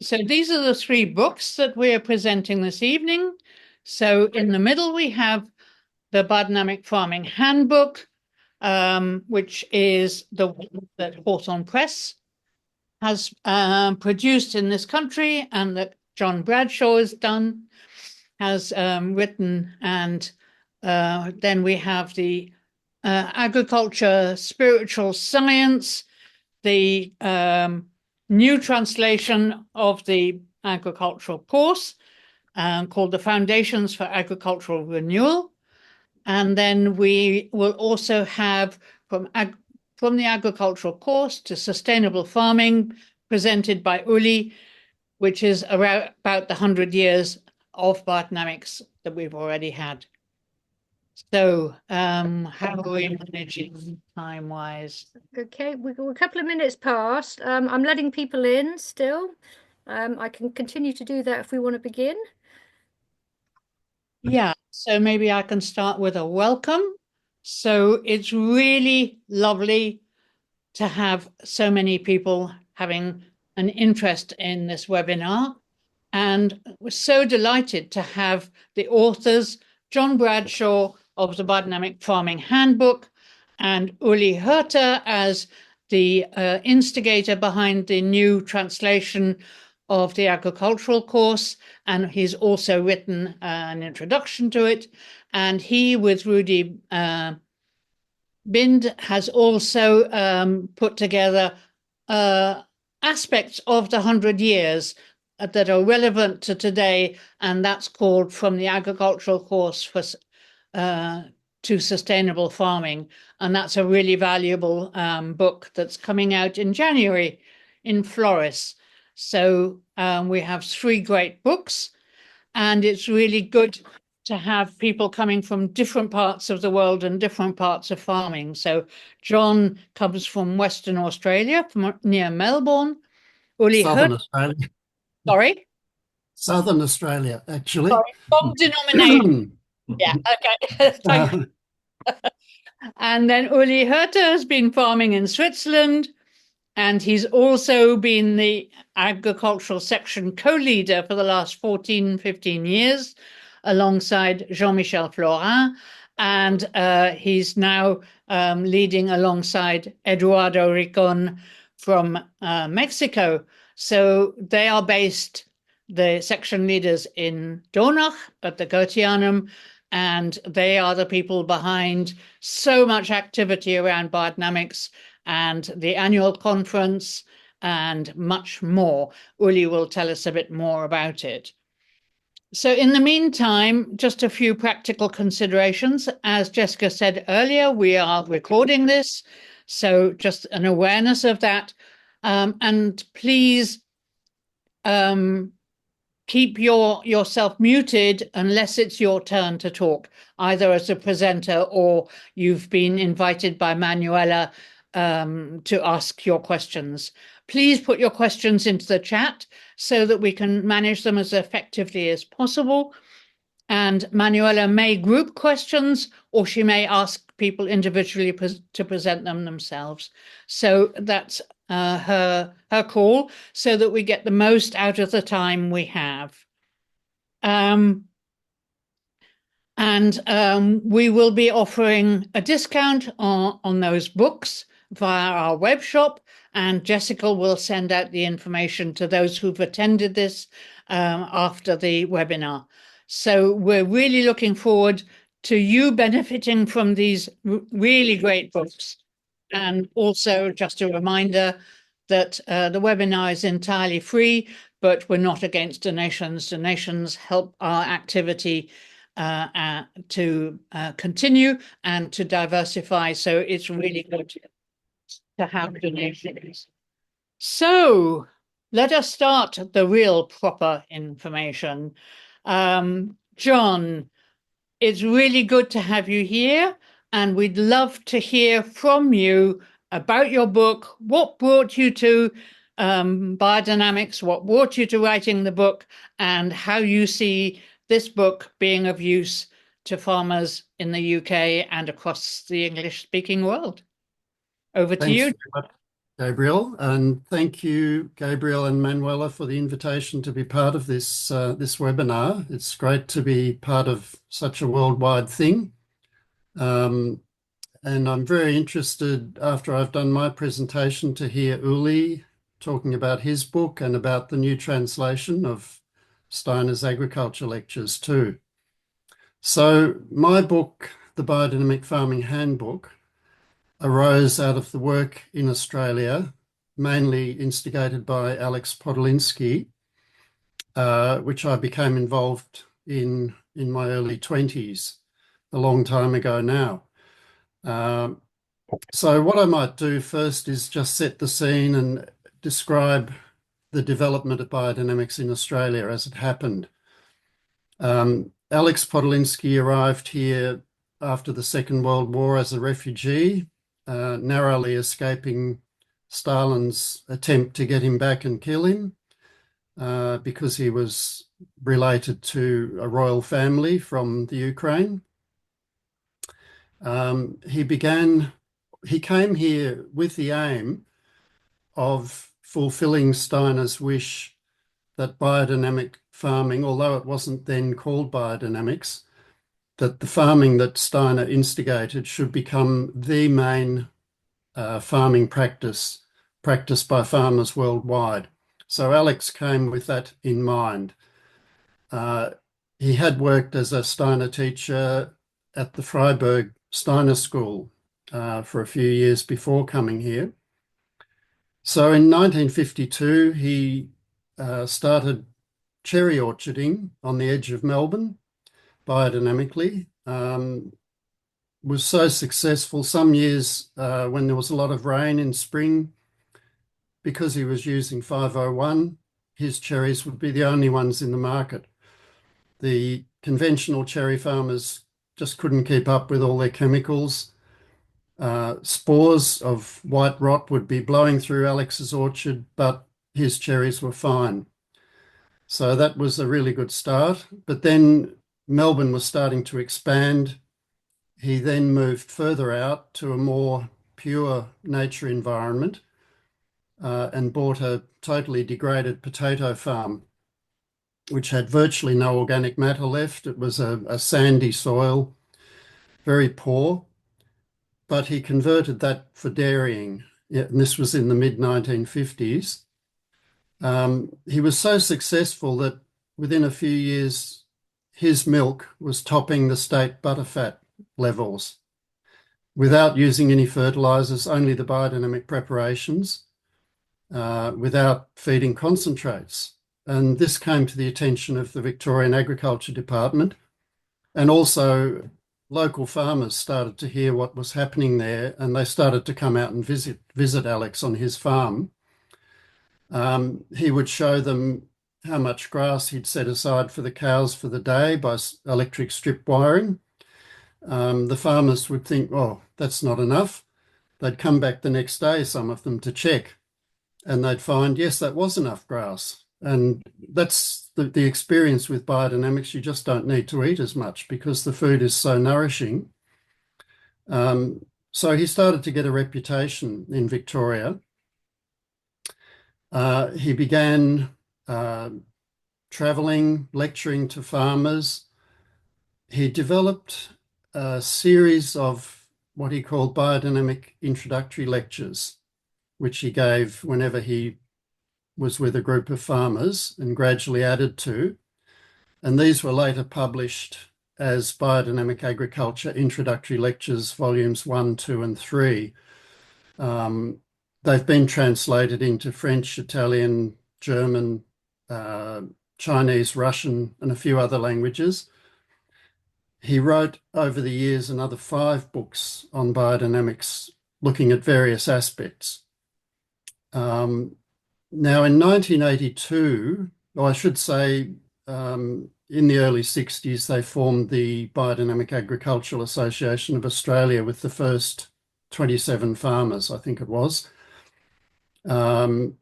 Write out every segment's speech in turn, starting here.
So these are the three books that we are presenting this evening. So in the middle, we have the Biodynamic Farming Handbook, which is the one that Hawthorne Press has produced in this country and that John Bradshaw has written. And then we have the Agriculture Spiritual Science, the new translation of the agricultural course called The Foundations for Agricultural Renewal. And then we will also have from the agricultural course to sustainable farming presented by Ueli, which is around about the 100 years of biodynamics that we've already had. So how are we managing time-wise? Okay, we're a couple of minutes past. I'm letting people in still. I can continue to do that if we want to begin. Yeah, so maybe I can start with a welcome. So it's really lovely to have so many people having an interest in this webinar. And we're so delighted to have the authors, John Bradshaw of the Biodynamic Farming Handbook and Uli Herter as the instigator behind the new translation of the agricultural course. And he's also written an introduction to it. And he, with Rudy Bind, has also put together aspects of the 100 years that are relevant to today, and that's called From the Agricultural Course for to Sustainable Farming. And that's a really valuable book that's coming out in January in Floris. So we have three great books, and it's really good to have people coming from different parts of the world and different parts of farming. So John comes from Western Australia, from near Melbourne. Uli Southern Hurt, Australia. sorry, Southern Australia, actually. sorry, from denomination. Yeah, okay, thank you. And then Uli Herter has been farming in Switzerland, and he's also been the agricultural section co-leader for the last 14, 15 years, alongside Jean-Michel Florin. And he's now leading alongside Eduardo Ricon from Mexico. So they are based, the section leaders, in Donach at the Goetheanum, and they are the people behind so much activity around biodynamics and the annual conference and much more. Uli will tell us a bit more about it. So in the meantime, just a few practical considerations. As Jessica said earlier, we are recording this, so just an awareness of that. And please keep yourself muted unless it's your turn to talk, either as a presenter or you've been invited by Manuela to ask your questions. Please put your questions into the chat so that we can manage them as effectively as possible. And Manuela may group questions, or she may ask people individually to present them themselves. So that's her call, so that we get the most out of the time we have. We will be offering a discount on those books via our web shop, and Jessica will send out the information to those who've attended this after the webinar. So we're really looking forward to you benefiting from these really great books. And also just a reminder that the webinar is entirely free, but we're not against donations. Donations help our activity to continue and to diversify. So it's really good to have donations. So let us start the real proper information. John, it's really good to have you here, and we'd love to hear from you about your book, what brought you to biodynamics, what brought you to writing the book, and how you see this book being of use to farmers in the UK and across the English-speaking world. Over to you. Gabriel, and thank you, Gabriel and Manuela, for the invitation to be part of this webinar. It's great to be part of such a worldwide thing. And I'm very interested, after I've done my presentation, to hear Ueli talking about his book and about the new translation of Steiner's agriculture lectures too. So my book, The Biodynamic Farming Handbook, arose out of the work in Australia, mainly instigated by Alex Podolinsky, which I became involved in my early 20s, a long time ago now. So what I might do first is just set the scene and describe the development of biodynamics in Australia as it happened. Alex Podolinsky arrived here after the Second World War as a refugee, narrowly escaping Stalin's attempt to get him back and kill him because he was related to a royal family from the Ukraine. He came here with the aim of fulfilling Steiner's wish that biodynamic farming, although it wasn't then called biodynamics, that the farming that Steiner instigated should become the main farming practice practiced by farmers worldwide. So Alex came with that in mind. He had worked as a Steiner teacher at the Freiburg Steiner School for a few years before coming here. So in 1952, he started cherry orcharding on the edge of Melbourne biodynamically. Was so successful some years when there was a lot of rain in spring, because he was using 501, his cherries would be the only ones in the market. The conventional cherry farmers just couldn't keep up with all their chemicals. Spores of white rot would be blowing through Alex's orchard, but his cherries were fine. So that was a really good start. But then Melbourne was starting to expand. He then moved further out to a more pure nature environment and bought a totally degraded potato farm, which had virtually no organic matter left. It was a sandy soil, very poor, but he converted that for dairying. And this was in the mid-1950s. He was so successful that within a few years, his milk was topping the state butterfat levels without using any fertilizers, only the biodynamic preparations, without feeding concentrates. And this came to the attention of the Victorian Agriculture Department, and also local farmers started to hear what was happening there, and they started to come out and visit Alex on his farm. He would show them how much grass he'd set aside for the cows for the day by electric strip wiring. The farmers would think, oh, that's not enough. They'd come back the next day, some of them, to check, and they'd find, yes, that was enough grass. And that's the experience with biodynamics. You just don't need to eat as much because the food is so nourishing. So he started to get a reputation in Victoria. He began traveling, lecturing to farmers. He developed a series of what he called biodynamic introductory lectures, which he gave whenever he was with a group of farmers and gradually added to. And these were later published as Biodynamic Agriculture Introductory Lectures, Volumes 1, 2, and 3. They've been translated into French, Italian, German, Chinese, Russian, and a few other languages. He wrote over the years another 5 books on biodynamics, looking at various aspects. Now, in 1982, or I should say in the early 60s, they formed the Biodynamic Agricultural Association of Australia with the first 27 farmers, I think it was. In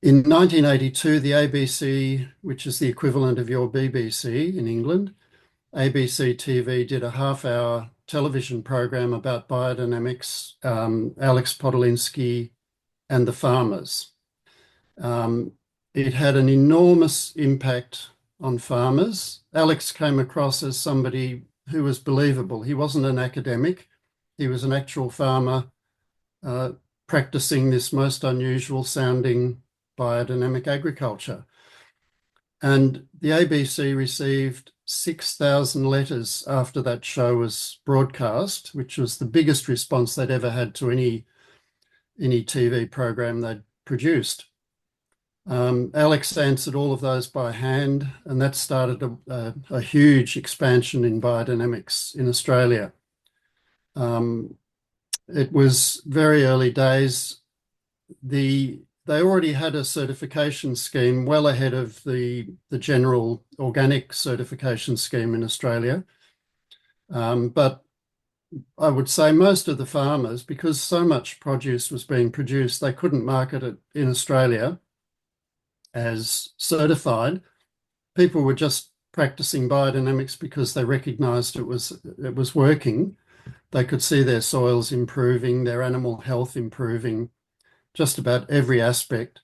1982, the ABC, which is the equivalent of your BBC in England, ABC TV did a half-hour television program about biodynamics, Alex Podolinsky and the farmers. It had an enormous impact on farmers. Alex came across as somebody who was believable. He wasn't an academic. He was an actual farmer practicing this most unusual sounding biodynamic agriculture. And the ABC received 6,000 letters after that show was broadcast, which was the biggest response they'd ever had to any TV program they'd produced. Alex answered all of those by hand, and that started a huge expansion in biodynamics in Australia. It was very early days. They already had a certification scheme well ahead of the general organic certification scheme in Australia. But I would say most of the farmers, because so much produce was being produced, they couldn't market it in Australia as certified. People were just practicing biodynamics because they recognised it was working. They could see their soils improving, their animal health improving, just about every aspect.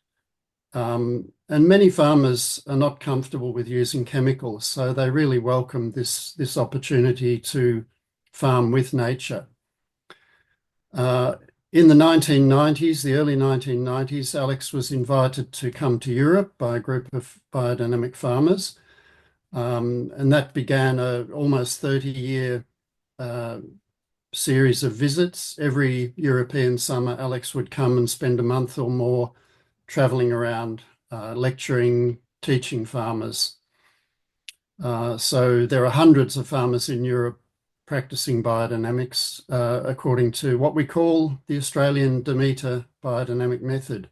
And many farmers are not comfortable with using chemicals, so they really welcome this opportunity to farm with nature. In the 1990s, the early 1990s, Alex was invited to come to Europe by a group of biodynamic farmers, and that began an almost 30-year series of visits. Every European summer, Alex would come and spend a month or more travelling around, lecturing, teaching farmers. So there are hundreds of farmers in Europe practicing biodynamics according to what we call the Australian Demeter biodynamic method.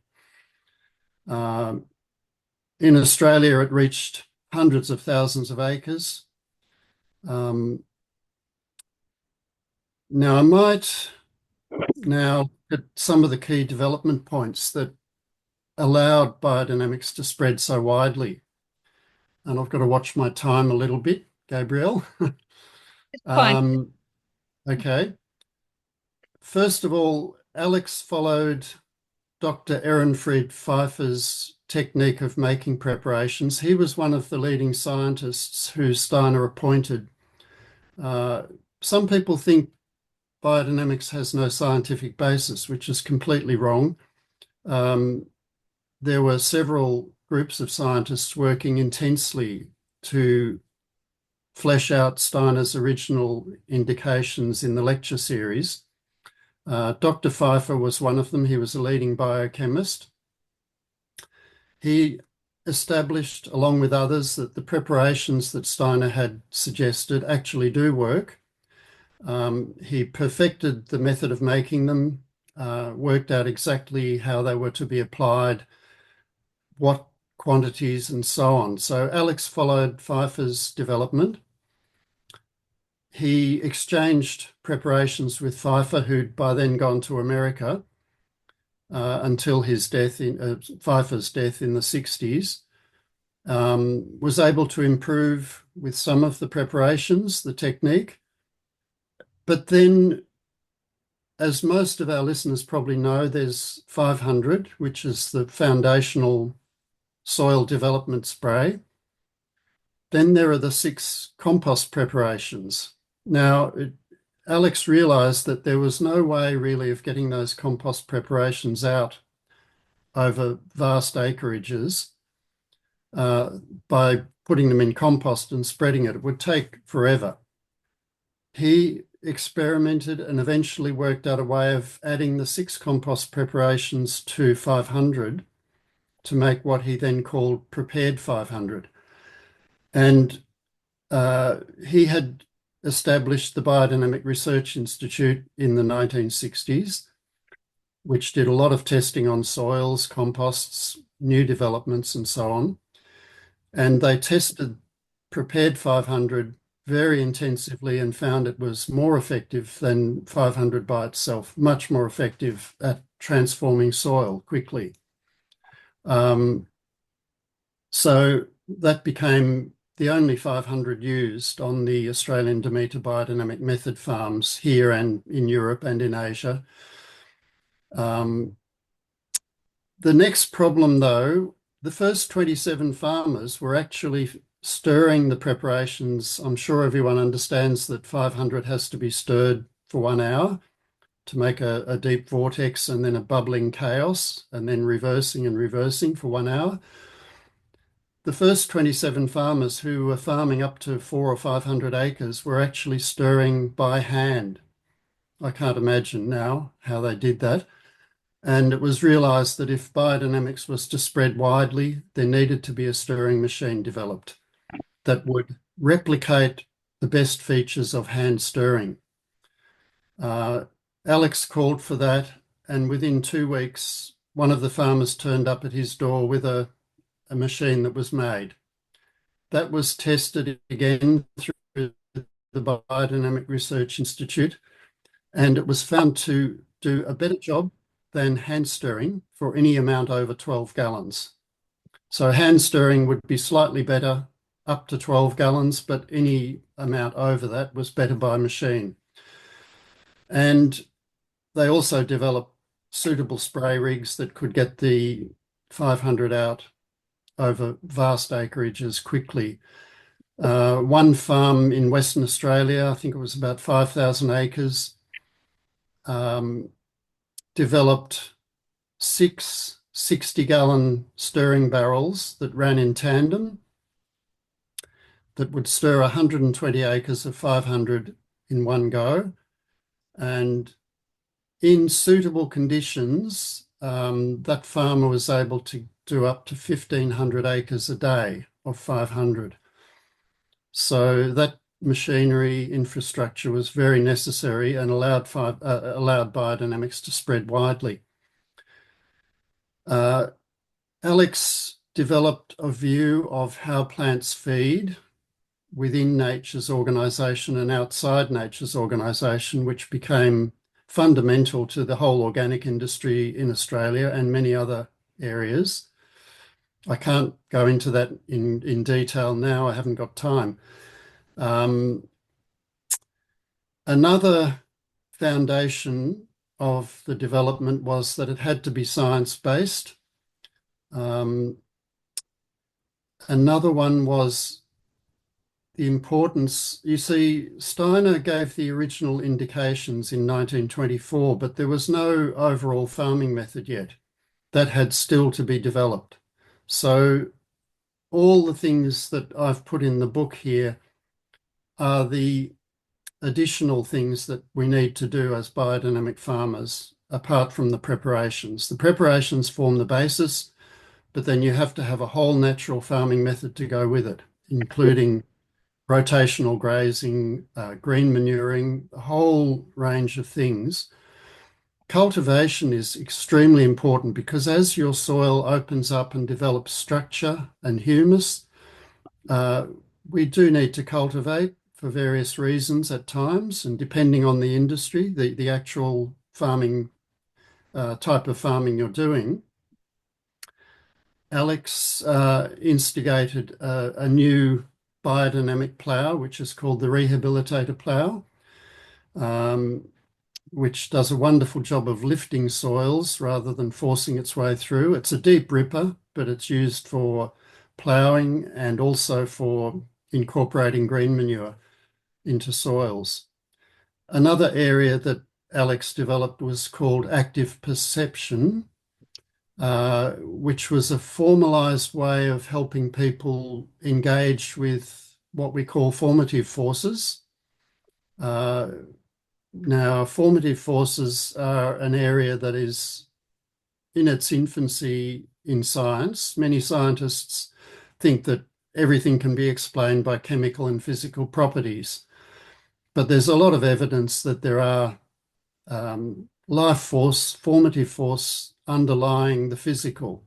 In Australia, it reached hundreds of thousands of acres. Now, I might now at some of the key development points that allowed biodynamics to spread so widely. And I've got to watch my time a little bit, Gabrielle. It's fine. Okay. First of all, Alex followed Dr. Ehrenfried Pfeiffer's technique of making preparations. He was one of the leading scientists who Steiner appointed. Some people think biodynamics has no scientific basis, which is completely wrong. There were several groups of scientists working intensely to flesh out Steiner's original indications in the lecture series. Dr. Pfeiffer was one of them. He was a leading biochemist. He established, along with others, that the preparations that Steiner had suggested actually do work. He perfected the method of making them, worked out exactly how they were to be applied, what quantities and so on. So Alex followed Pfeiffer's development. He exchanged preparations with Pfeiffer, who'd by then gone to America until his death, Pfeiffer's death in the 60s, was able to improve with some of the preparations, the technique. But then, as most of our listeners probably know, there's 500, which is the foundational soil development spray. Then there are the 6 compost preparations. Now, Alex realised that there was no way really of getting those compost preparations out over vast acreages by putting them in compost and spreading it. It would take forever. He experimented and eventually worked out a way of adding the 6 compost preparations to 500 to make what he then called prepared 500. And he had established the Biodynamic Research Institute in the 1960s, which did a lot of testing on soils, composts, new developments, and so on. And they tested prepared 500 very intensively and found it was more effective than 500 by itself, much more effective at transforming soil quickly. So that became the only 500 used on the Australian Demeter biodynamic method farms here and in Europe and in Asia. The next problem, though, the first 27 farmers were actually stirring the preparations. I'm sure everyone understands that 500 has to be stirred for 1 hour to make a deep vortex and then a bubbling chaos, and then reversing and reversing for 1 hour. The first 27 farmers who were farming up to 400 or 500 acres were actually stirring by hand. I can't imagine now how they did that. And it was realised that if biodynamics was to spread widely, there needed to be a stirring machine developed that would replicate the best features of hand stirring. Alex called for that, and within 2 weeks, one of the farmers turned up at his door with a machine that was made. That was tested again through the Biodynamic Research Institute, and it was found to do a better job than hand stirring for any amount over 12 gallons. So hand stirring would be slightly better up to 12 gallons, but any amount over that was better by machine. And they also developed suitable spray rigs that could get the 500 out over vast acreages quickly. One farm in Western Australia, I think it was about 5,000 acres, developed 6 60-gallon stirring barrels that ran in tandem that would stir 120 acres of 500 in one go. And in suitable conditions, that farmer was able to do up to 1,500 acres a day of 500. So that machinery infrastructure was very necessary and allowed biodynamics to spread widely. Alex developed a view of how plants feed within nature's organisation and outside nature's organisation, which became fundamental to the whole organic industry in Australia and many other areas. I can't go into that in detail now. I haven't got time. Another foundation of the development was that it had to be science-based. Another one was the importance. You see, Steiner gave the original indications in 1924, but there was no overall farming method yet. That had still to be developed. So all the things that I've put in the book here are the additional things that we need to do as biodynamic farmers, apart from the preparations. The preparations form the basis, but then you have to have a whole natural farming method to go with it, including rotational grazing, green manuring, a whole range of things. Cultivation is extremely important because as your soil opens up and develops structure and humus, we do need to cultivate for various reasons at times, and depending on the industry, the actual farming type of farming you're doing. Alex instigated a new biodynamic plough, which is called the rehabilitator plough, which does a wonderful job of lifting soils rather than forcing its way through. It's a deep ripper, but it's used for ploughing and also for incorporating green manure into soils. Another area that Alex developed was called active perception, which was a formalized way of helping people engage with what we call formative forces. Now, formative forces are an area that is in its infancy in science. Many scientists think that everything can be explained by chemical and physical properties, but there's a lot of evidence that there are life force, formative force underlying the physical.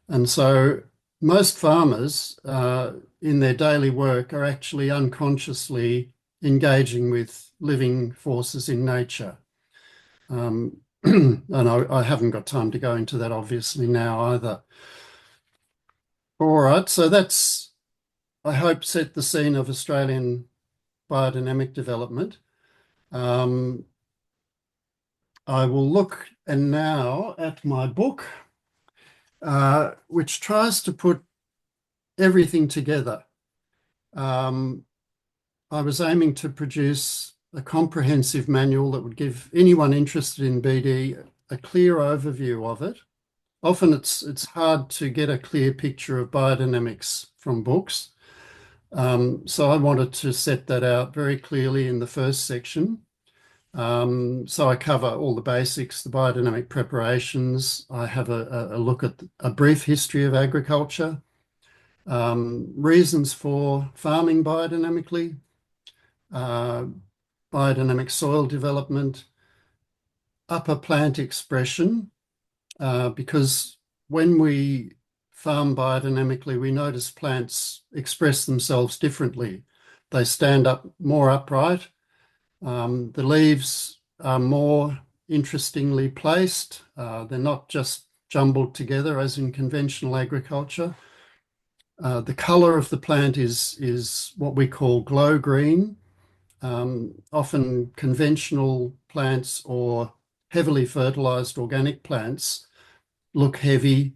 And so most farmers in their daily work are actually unconsciously engaging with living forces in nature. And I haven't got time to go into that obviously now either. All right, so that's I hope, set the scene of Australian biodynamic development. I will look now at my book, which tries to put everything together. I was aiming to produce a comprehensive manual that would give anyone interested in BD a clear overview of it. Often it's hard to get a clear picture of biodynamics from books. So I wanted to set that out very clearly in the first section. So I cover all the basics, the biodynamic preparations. I have a look at a brief history of agriculture, reasons for farming biodynamically, biodynamic soil development, upper plant expression, because when we farm biodynamically, we notice plants express themselves differently. They stand up more upright. The leaves are more interestingly placed. They're not just jumbled together as in conventional agriculture. The colour of the plant is what we call glow green. Often conventional plants or heavily fertilised organic plants look heavy.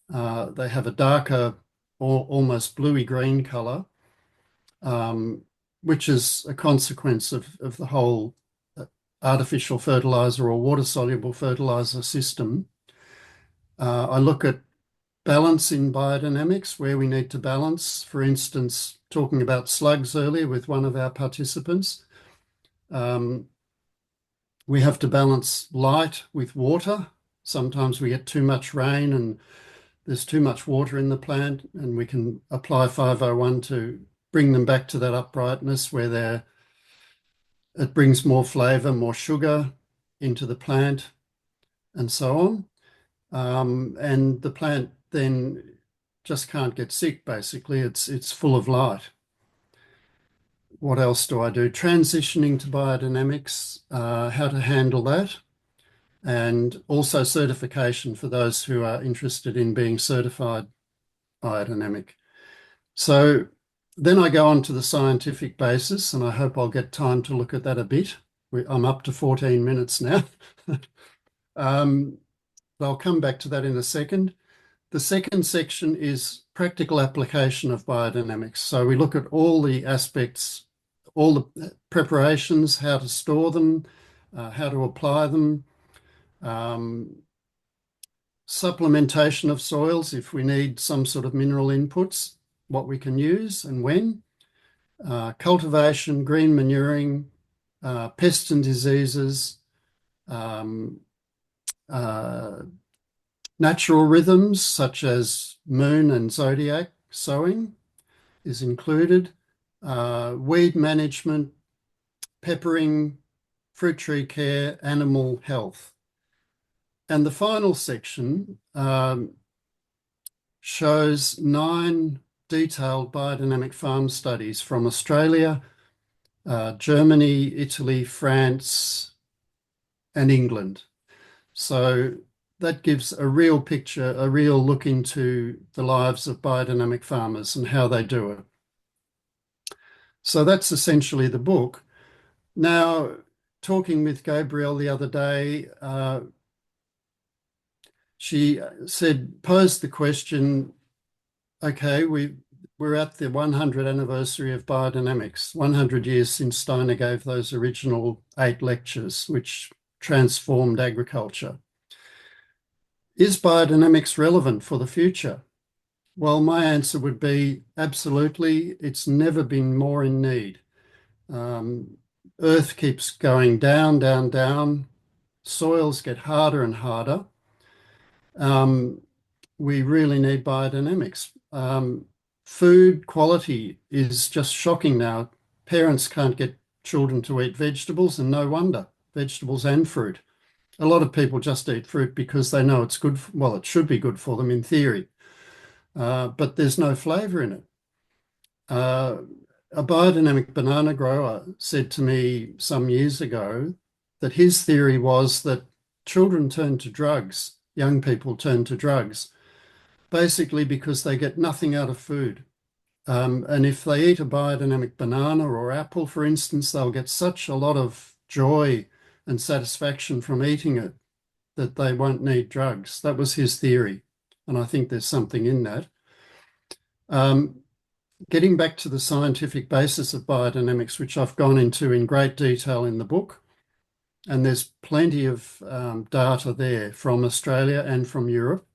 They have a darker or almost bluey green colour, which is a consequence of the whole artificial fertiliser or water-soluble fertiliser system. I look at balance in biodynamics, where we need to balance. For instance, talking about slugs earlier with one of our participants, we have to balance light with water. Sometimes we get too much rain and there's too much water in the plant, and we can apply 501 to bring them back to that uprightness where it brings more flavour, more sugar into the plant, and so on. And the plant then just can't get sick, basically. It's full of light. What else do I do? Transitioning to biodynamics, how to handle that, and also certification for those who are interested in being certified biodynamic. So then I go on to the scientific basis, and I hope I'll get time to look at that a bit. I'm up to 14 minutes now. I'll come back to that in a second. The second section is practical application of biodynamics. So we look at all the aspects, all the preparations, how to store them, how to apply them, supplementation of soils if we need some sort of mineral inputs, what we can use and when, cultivation, green manuring, pests and diseases, natural rhythms such as moon and zodiac sowing is included, weed management, peppering, fruit tree care, animal health. And the final section shows 9 detailed biodynamic farm studies from Australia, Germany, Italy, France, and England. So that gives a real picture, a real look into the lives of biodynamic farmers and how they do it. So that's essentially the book. Now, talking with Gabrielle the other day, she posed the question, okay, we're at the 100th anniversary of biodynamics, 100 years since Steiner gave those original 8 lectures, which transformed agriculture. Is biodynamics relevant for the future? Well, my answer would be absolutely. It's never been more in need. Earth keeps going down, down, down. Soils get harder and harder. We really need biodynamics. Food quality is just shocking now. Parents can't get children to eat vegetables, and no wonder, vegetables and fruit. A lot of people just eat fruit because they know it's good. Well, it should be good for them in theory, but there's no flavour in it. A biodynamic banana grower said to me some years ago that his theory was that children turn to drugs, young people turn to drugs, basically because they get nothing out of food. And if they eat a biodynamic banana or apple, for instance, they'll get such a lot of joy and satisfaction from eating it that they won't need drugs. That was his theory. And I think there's something in that. Getting back to the scientific basis of biodynamics, which I've gone into in great detail in the book, and there's plenty of data there from Australia and from Europe.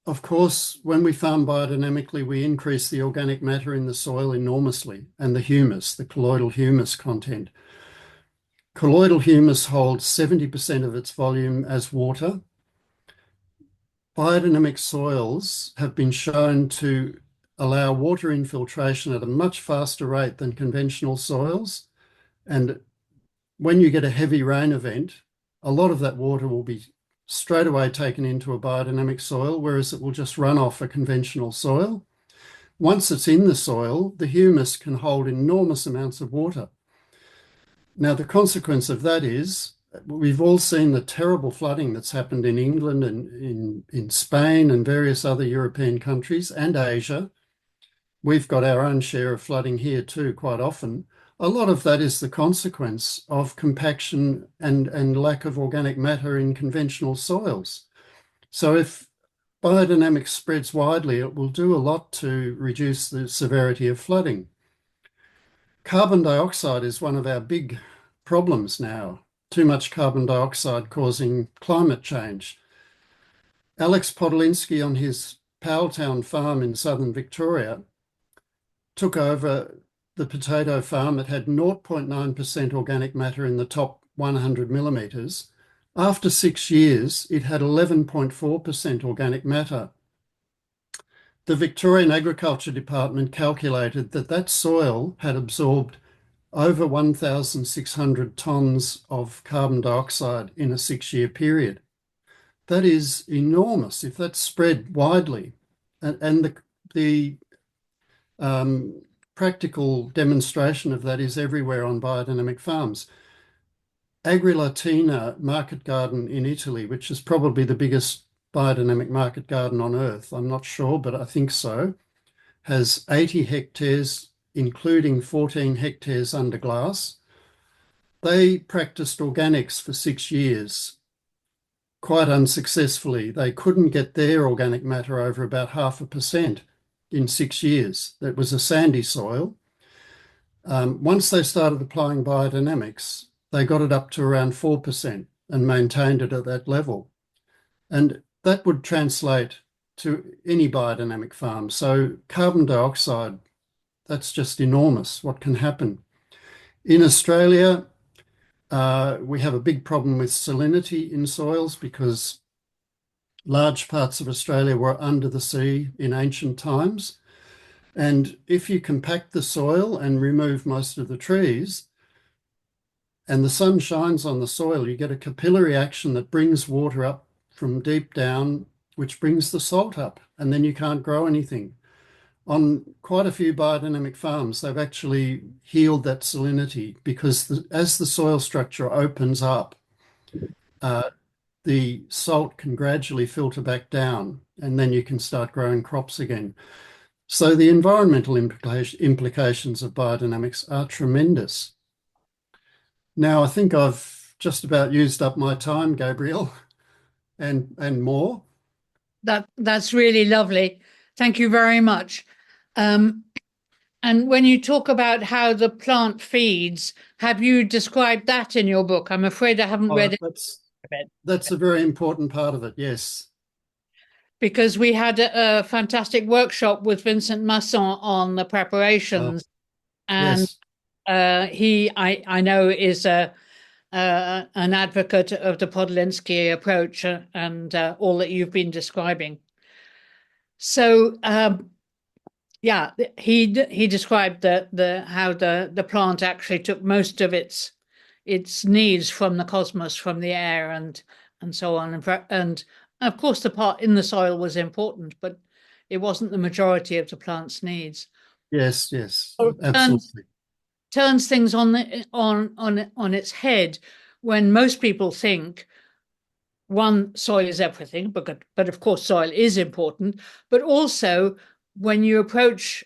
Of course, when we farm biodynamically, we increase the organic matter in the soil enormously, and the humus, the colloidal humus content. Colloidal humus holds 70% of its volume as water. Biodynamic soils have been shown to allow water infiltration at a much faster rate than conventional soils. And when you get a heavy rain event, a lot of that water will be straight away taken into a biodynamic soil, whereas it will just run off a conventional soil. Once it's in the soil, the humus can hold enormous amounts of water. Now, the consequence of that is we've all seen the terrible flooding that's happened in England and in Spain and various other European countries and Asia. We've got our own share of flooding here too, quite often. A lot of that is the consequence of compaction and lack of organic matter in conventional soils. So if biodynamics spreads widely, it will do a lot to reduce the severity of flooding. Carbon dioxide is one of our big problems now. Too much carbon dioxide causing climate change. Alex Podolinsky on his Powelltown farm in southern Victoria took over the potato farm. It had 0.9% organic matter in the top 100 millimetres. After 6 years, it had 11.4% organic matter. The Victorian Agriculture Department calculated that that soil had absorbed over 1,600 tonnes of carbon dioxide in a 6-year period. That is enormous if that's spread widely. And the practical demonstration of that is everywhere on biodynamic farms. Agri-Latina market garden in Italy, which is probably the biggest biodynamic market garden on earth, I'm not sure, but I think so, has 80 hectares, including 14 hectares under glass. They practiced organics for 6 years, quite unsuccessfully. They couldn't get their organic matter over about 0.5% in 6 years. That was a sandy soil. Once they started applying biodynamics, they got it up to around 4% and maintained it at that level. And that would translate to any biodynamic farm. So carbon dioxide, that's just enormous what can happen. In Australia, we have a big problem with salinity in soils because large parts of Australia were under the sea in ancient times. And if you compact the soil and remove most of the trees, and the sun shines on the soil, you get a capillary action that brings water up from deep down, which brings the salt up, and then you can't grow anything. On quite a few biodynamic farms, they've actually healed that salinity because as the soil structure opens up, the salt can gradually filter back down, and then you can start growing crops again. So the environmental implications of biodynamics are tremendous. Now, I think I've just about used up my time, Gabrielle, and more. That's really lovely. Thank you very much. And when you talk about how the plant feeds, have you described that in your book? I'm afraid I haven't read it. That's a very important part of it, yes. Because we had a fantastic workshop with Vincent Masson on the preparations. And yes. I know, is an advocate of the Podolinsky approach and all that you've been describing. So, yeah, he described how the plant actually took most of its needs from the cosmos, from the air, and so on. And of course, the part in the soil was important, but it wasn't the majority of the plant's needs. Yes, absolutely. Turns things on its head when most people think one, soil is everything, but of course soil is important, but also when you approach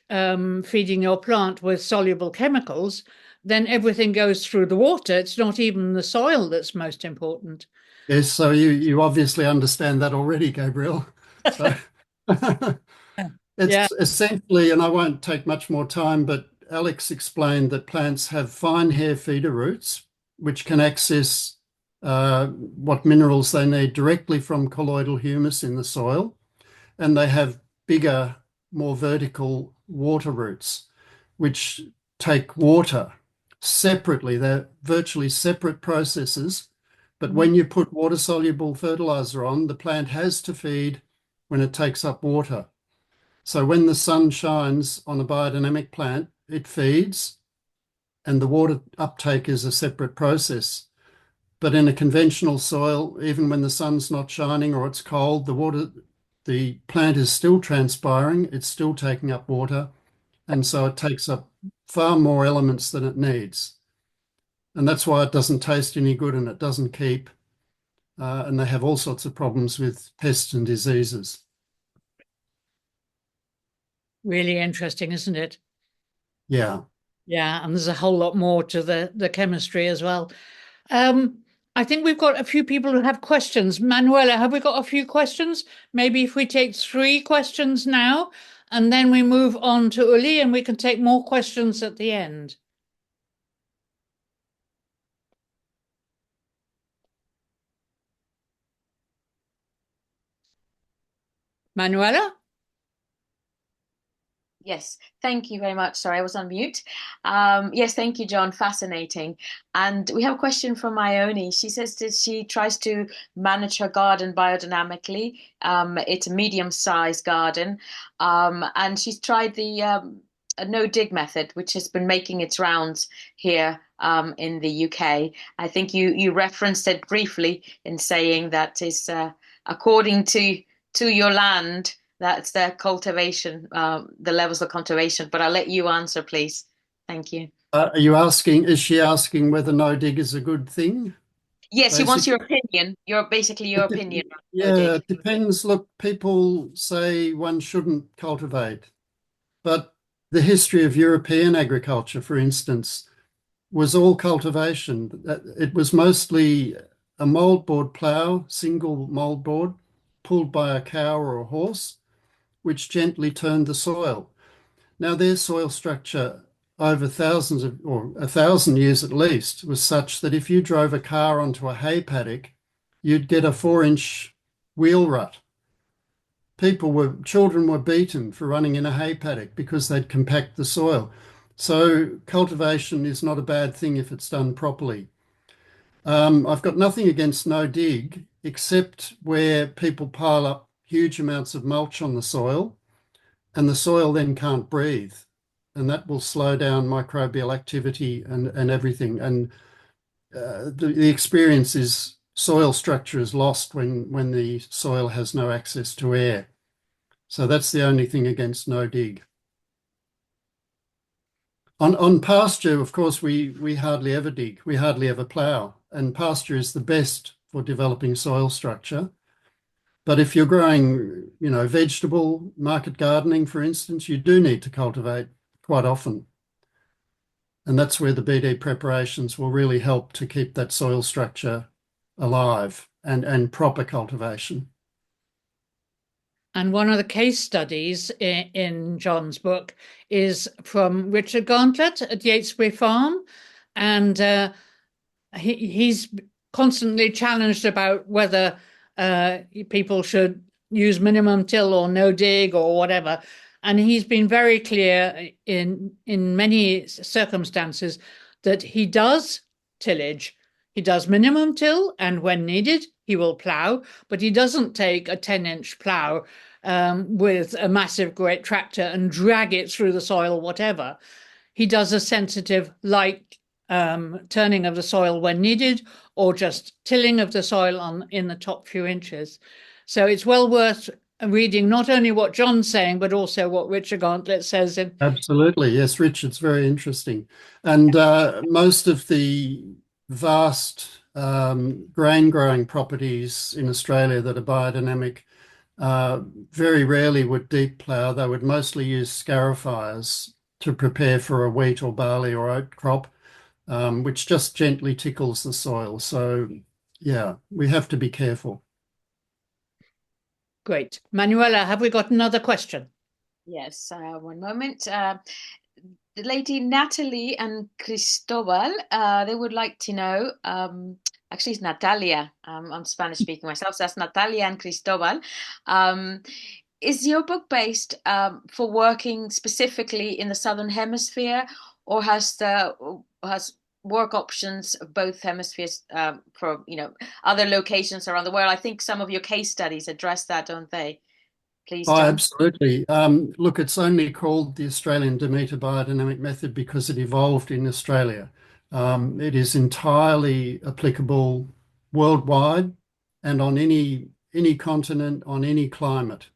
feeding your plant with soluble chemicals, then everything goes through the water. It's not even the soil that's most important. Yes, so you obviously understand that already, Gabriel. So Yeah. it's essentially, and I won't take much more time, but Alex explained that plants have fine hair feeder roots, which can access what minerals they need directly from colloidal humus in the soil. And they have bigger, more vertical water roots, which take water separately. They're virtually separate processes. But when you put water-soluble fertilizer on, the plant has to feed when it takes up water. So when the sun shines on a biodynamic plant, it feeds, and the water uptake is a separate process. But in a conventional soil, even when the sun's not shining or it's cold, the plant is still transpiring, it's still taking up water, and so it takes up far more elements than it needs. And that's why it doesn't taste any good and it doesn't keep. And they have all sorts of problems with pests and diseases. Really interesting, isn't it? Yeah. Yeah, and there's a whole lot more to the chemistry as well. I think we've got a few people who have questions. Manuela, have we got a few questions? Maybe if we take 3 questions now, and then we move on to Ueli, and we can take more questions at the end. Manuela? Yes, thank you very much. Sorry, I was on mute. Yes, thank you, John. Fascinating. And we have a question from Ione. She says that she tries to manage her garden biodynamically. It's a medium-sized garden, and she's tried the a no-dig method, which has been making its rounds here in the UK. I think you referenced it briefly in saying that is according to your land. That's the cultivation, the levels of cultivation. But I'll let you answer, please. Thank you. Is she asking whether no dig is a good thing? Yes, he wants your opinion. Basically your opinion. Yeah, it depends. Look, people say one shouldn't cultivate, but the history of European agriculture, for instance, was all cultivation. It was mostly a moldboard plough, single moldboard, pulled by a cow or a horse, which gently turned the soil. Now, their soil structure over thousands of, or 1,000 years at least, was such that if you drove a car onto a hay paddock, you'd get a 4-inch wheel rut. Children were beaten for running in a hay paddock because they'd compact the soil. So cultivation is not a bad thing if it's done properly. I've got nothing against no dig, except where people pile up huge amounts of mulch on the soil, and the soil then can't breathe, and that will slow down microbial activity and everything. And the experience is soil structure is lost when the soil has no access to air. So that's the only thing against no dig. On pasture, of course, we hardly ever dig. We hardly ever plough, and pasture is the best for developing soil structure. But if you're growing, vegetable market gardening, for instance, you do need to cultivate quite often. And that's where the BD preparations will really help to keep that soil structure alive and proper cultivation. And one of the case studies in John's book is from Richard Gauntlet at Yatesbury Farm. And he's constantly challenged about whether people should use minimum till or no dig or whatever. And he's been very clear in many circumstances that he does tillage. He does minimum till, and when needed, he will plough, but he doesn't take a 10-inch plough with a massive great tractor and drag it through the soil, whatever. He does a sensitive, light turning of the soil when needed, or just tilling of the soil in the top few inches. So it's well worth reading not only what John's saying, but also what Richard Gauntlet says. Absolutely. Yes, Richard's very interesting. And most of the vast grain growing properties in Australia that are biodynamic very rarely would deep plough. They would mostly use scarifiers to prepare for a wheat or barley or oat crop, which just gently tickles the soil. So, yeah, we have to be careful. Great. Manuela, have we got another question? Yes, one moment. The lady Natalie and Cristobal, they would like to know, actually it's Natalia, I'm Spanish speaking myself, so that's Natalia and Cristobal. Is your book based for working specifically in the Southern Hemisphere, or has work options of both hemispheres for other locations around the world? I think some of your case studies address that, don't they? Please, Oh, John. absolutely. Look, it's only called the Australian Demeter Biodynamic Method because it evolved in Australia. It is entirely applicable worldwide and on any continent, on any climate.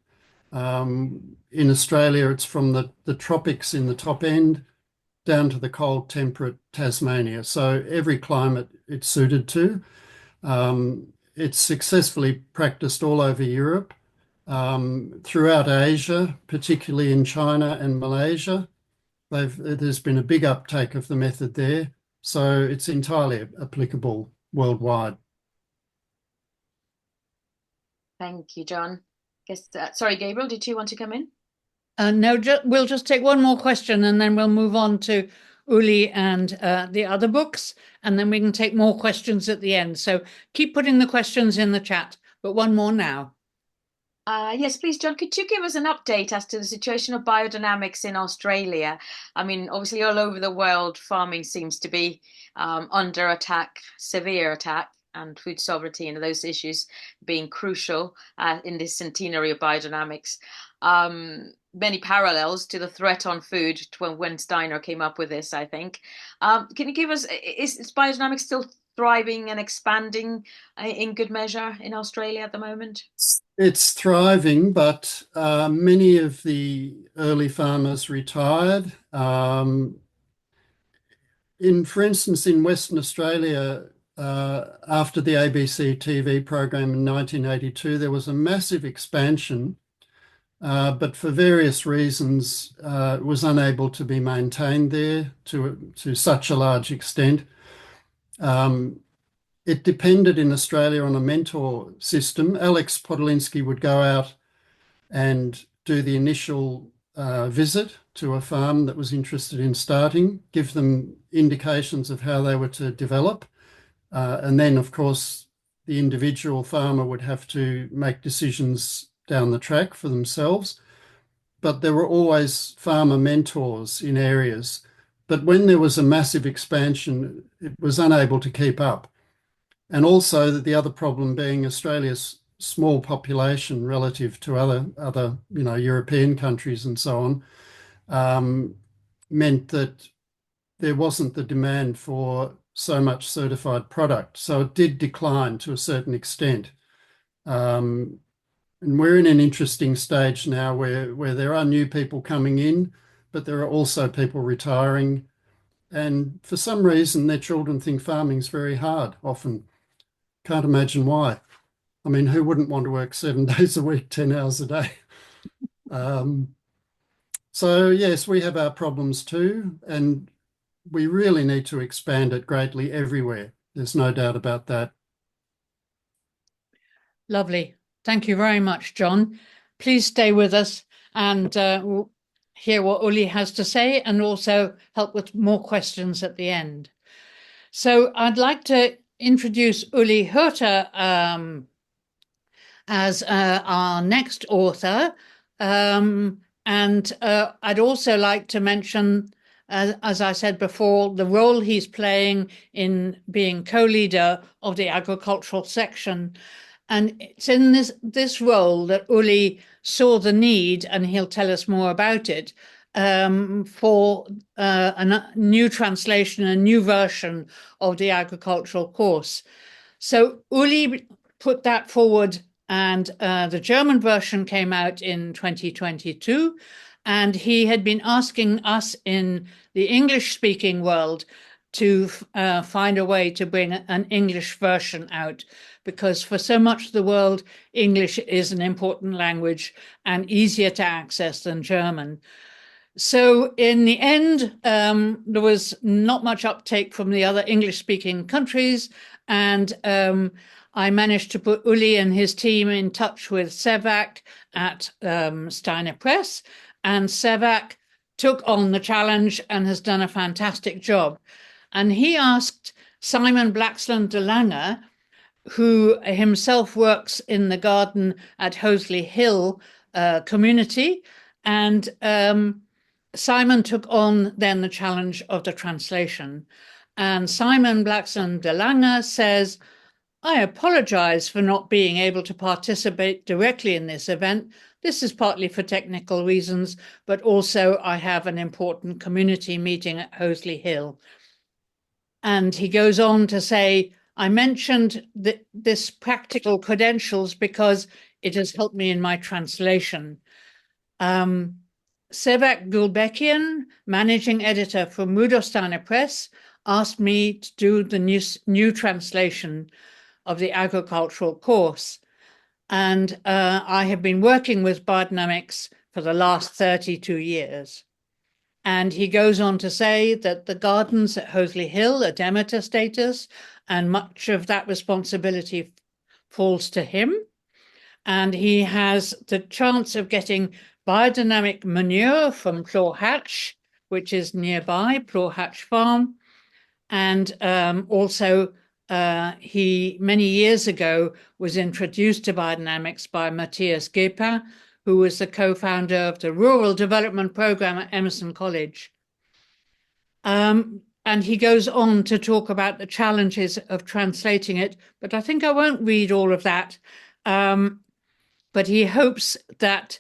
In Australia, it's from the tropics in the top end down to the cold temperate Tasmania. So every climate it's suited to. It's successfully practiced all over Europe, throughout Asia, particularly in China and Malaysia. There's been a big uptake of the method there. So it's entirely applicable worldwide. Thank you, John. Sorry, Gabriel, did you want to come in? No, we'll just take one more question and then we'll move on to Ueli and the other books, and then we can take more questions at the end. So keep putting the questions in the chat, but one more now. Yes, please, John, could you give us an update as to the situation of biodynamics in Australia? I mean, obviously all over the world, farming seems to be under attack, severe attack, and food sovereignty and those issues being crucial in this centenary of biodynamics. Many parallels to the threat on food when Steiner came up with this, I think. Can you give us, is biodynamics still thriving and expanding in good measure in Australia at the moment? It's thriving, but many of the early farmers retired. For instance, in Western Australia, after the ABC TV program in 1982, there was a massive expansion, but for various reasons, it was unable to be maintained there to such a large extent. It depended in Australia on a mentor system. Alex Podolinsky would go out and do the initial visit to a farm that was interested in starting, give them indications of how they were to develop. And then, of course, the individual farmer would have to make decisions down the track for themselves. But there were always farmer mentors in areas. But when there was a massive expansion, it was unable to keep up. And also the other problem being Australia's small population relative to other European countries and so on, meant that there wasn't the demand for so much certified product. So it did decline to a certain extent. And we're in an interesting stage now where there are new people coming in, but there are also people retiring. And for some reason, their children think farming's very hard often. Can't imagine why. I mean, who wouldn't want to work 7 days a week, 10 hours a day? So yes, we have our problems too, and we really need to expand it greatly everywhere. There's no doubt about that. Lovely. Thank you very much, John. Please stay with us and we'll hear what Ueli has to say and also help with more questions at the end. So I'd like to introduce Ueli Herter as our next author. And I'd also like to mention, as I said before, the role he's playing in being co-leader of the agricultural section. And it's in this role that Ueli saw the need, and he'll tell us more about it, for a new translation, a new version of the agricultural course. So Ueli put that forward, and the German version came out in 2022. And he had been asking us in the English-speaking world to find a way to bring an English version out, because for so much of the world, English is an important language and easier to access than German. So in the end, there was not much uptake from the other English-speaking countries, and I managed to put Ueli and his team in touch with Sevak at Steiner Press, and Sevak took on the challenge and has done a fantastic job. And he asked Simon Blaxland de Lange, who himself works in the garden at Hoseley Hill community, and Simon took on then the challenge of the translation. And Simon Blaxland de Lange says, I apologize for not being able to participate directly in this event. This is partly for technical reasons, but also I have an important community meeting at Hoseley Hill. And he goes on to say, I mentioned this practical credentials because it has helped me in my translation. Sevak Gulbekian, managing editor for Rudolf Steiner Press, asked me to do the new translation of the agricultural course. And I have been working with biodynamics for the last 32 years. And he goes on to say that the gardens at Hoseley Hill are Demeter status, and much of that responsibility falls to him. And he has the chance of getting biodynamic manure from Plaw Hatch, which is nearby, Plaw Hatch Farm. And also, he, many years ago, was introduced to biodynamics by Matthias Gepin, who was the co-founder of the Rural Development Program at Emerson College. And he goes on to talk about the challenges of translating it, but I think I won't read all of that. But he hopes that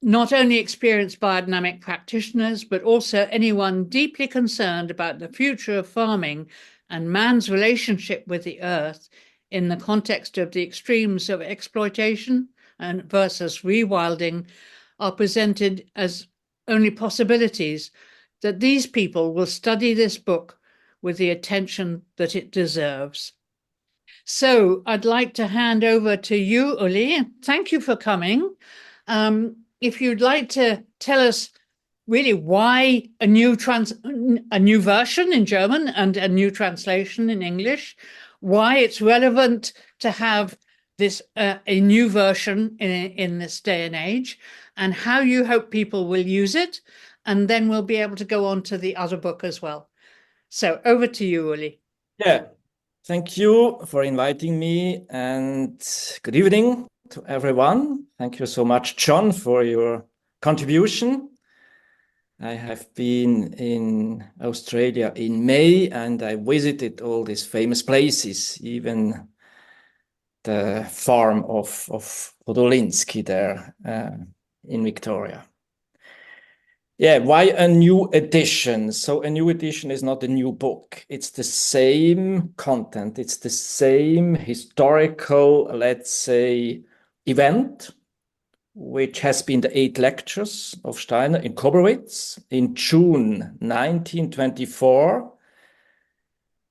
not only experienced biodynamic practitioners, but also anyone deeply concerned about the future of farming and man's relationship with the earth in the context of the extremes of exploitation and versus rewilding are presented as only possibilities, that these people will study this book with the attention that it deserves. So I'd like to hand over to you, Ueli. Thank you for coming. If you'd like to tell us really why a new version in German and a new translation in English, why it's relevant to have this a new version in this day and age, and how you hope people will use it, and then we'll be able to go on to the other book as well. So over to you, Ueli. Yeah, thank you for inviting me, and good evening to everyone. Thank you so much, John, for your contribution. I have been in Australia in May, and I visited all these famous places, even the farm of Podolinsky there in Victoria. Yeah, why a new edition? So a new edition is not a new book. It's the same content. It's the same historical, let's say, event, which has been the 8 lectures of Steiner in Koblenz in June 1924.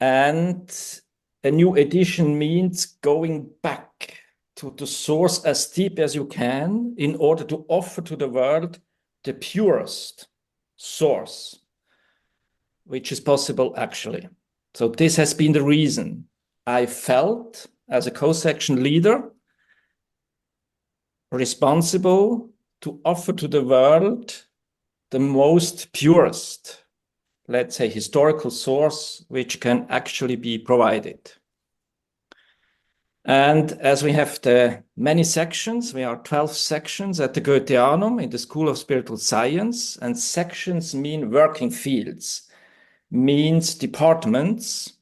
And a new edition means going back to the source as deep as you can in order to offer to the world the purest source, which is possible actually. So this has been the reason I felt as a co-section leader responsible to offer to the world the most purest, let's say, historical source which can actually be provided. And as we have the many sections, we are 12 sections at the Goetheanum in the School of Spiritual Science, and sections mean working fields, means departments.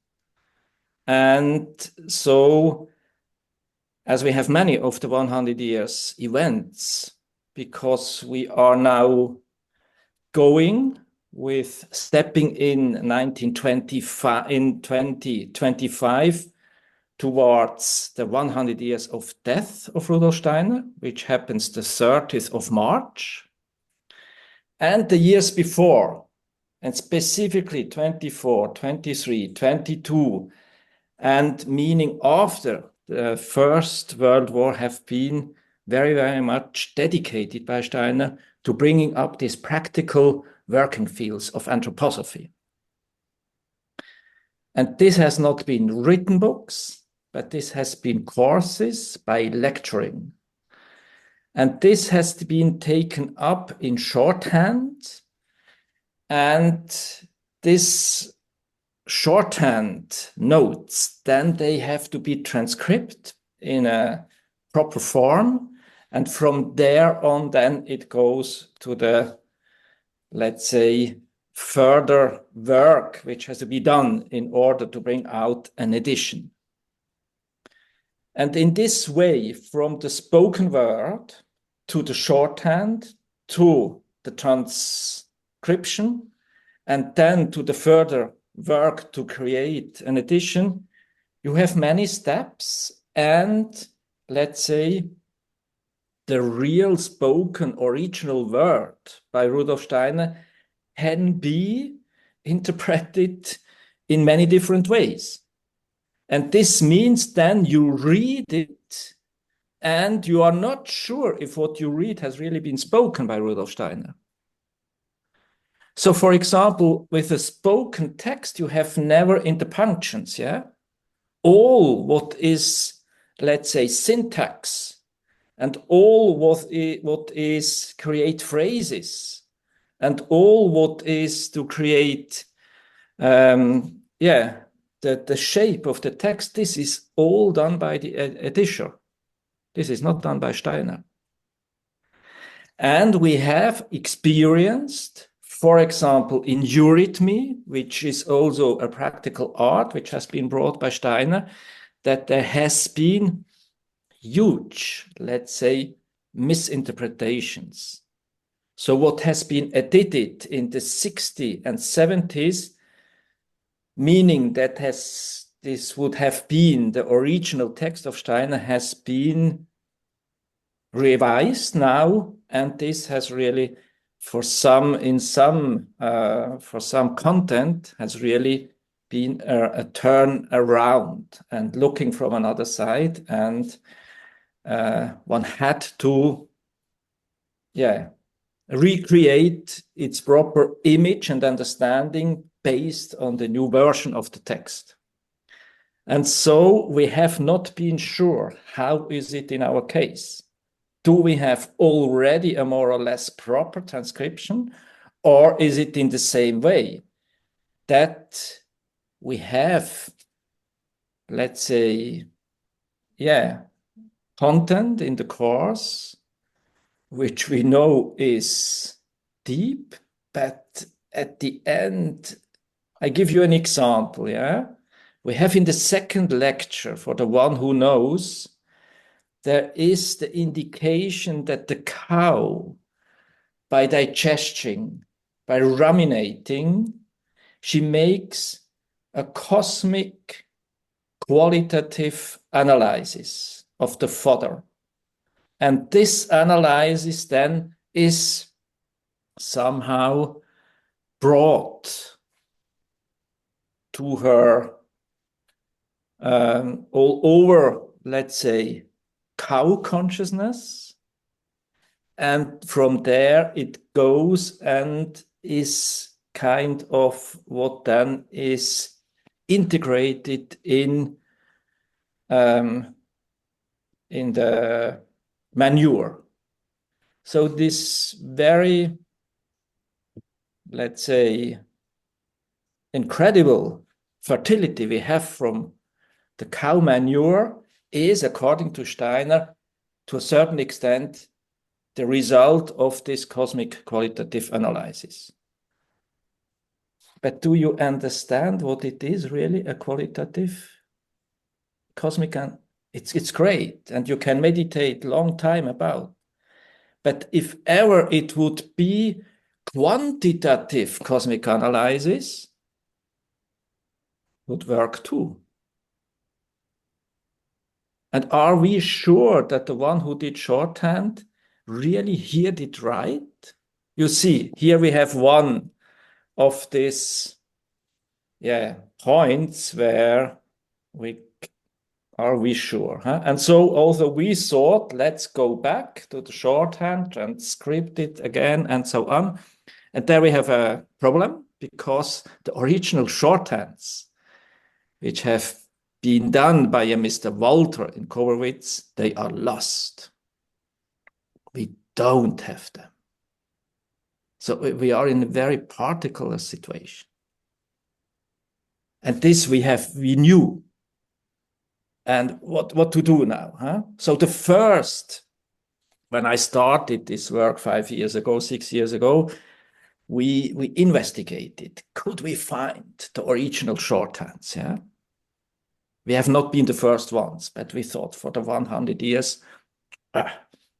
And so, as we have many of the 100 years events, because we are now going with stepping in 2025 towards the 100 years of death of Rudolf Steiner, which happens the 30th of March. And the years before, and specifically 24, 23, 22, and meaning after the First World War have been very, very much dedicated by Steiner to bringing up these practical working fields of anthroposophy. And this has not been written books, but this has been courses by lecturing. And this has been taken up in shorthand, and this shorthand notes, then they have to be transcribed in a proper form. And from there on, then it goes to the, let's say, further work which has to be done in order to bring out an edition. And in this way, from the spoken word to the shorthand to the transcription, and then to the further work to create an edition, you have many steps, and let's say the real spoken original word by Rudolf Steiner can be interpreted in many different ways. And this means then you read it and you are not sure if what you read has really been spoken by Rudolf Steiner. So for example, with a spoken text, you have never interpunctions, yeah? All what is, let's say, syntax, and all what is create phrases, and all what is to create, the shape of the text, this is all done by the editor. This is not done by Steiner. And we have experienced, for example, in eurythmy, which is also a practical art, which has been brought by Steiner, that there has been huge, let's say, misinterpretations. So what has been edited in the 60s and 70s, meaning that this would have been the original text of Steiner, has been revised now, and this has really, for some content, has really been a turn around and looking from another side, and one had to, recreate its proper image and understanding based on the new version of the text. And so we have not been sure, how is it in our case? Do we have already a more or less proper transcription, or is it in the same way that we have, let's say, content in the course which we know is deep, but at the end, I give you an example, we have in the second lecture, for the one who knows, there is the indication that the cow, by digesting, by ruminating, she makes a cosmic qualitative analysis of the fodder. And this analysis then is somehow brought to her all over, let's say, cow consciousness. And from there it goes and is kind of what then is integrated in the manure. So this very, let's say, incredible fertility we have from the cow manure is, according to Steiner, to a certain extent, the result of this cosmic qualitative analysis. But do you understand what it is really, a qualitative cosmic? It's great, and you can meditate long time about. But if ever it would be quantitative cosmic analysis, would work too. And are we sure that the one who did shorthand really heard it right? You see, here we have one of these points where are we sure? Huh? And so also we thought, let's go back to the shorthand, transcript it again, and so on. And there we have a problem, because the original shorthands, which have been done by a Mr. Walter in Kowrwitz, they are lost. We don't have them. So we are in a very particular situation. And this we knew. And what to do now? Huh? So the first, when I started this work 6 years ago, we investigated, could we find the original shorthands? Yeah? We have not been the first ones, but we thought for the 100 years,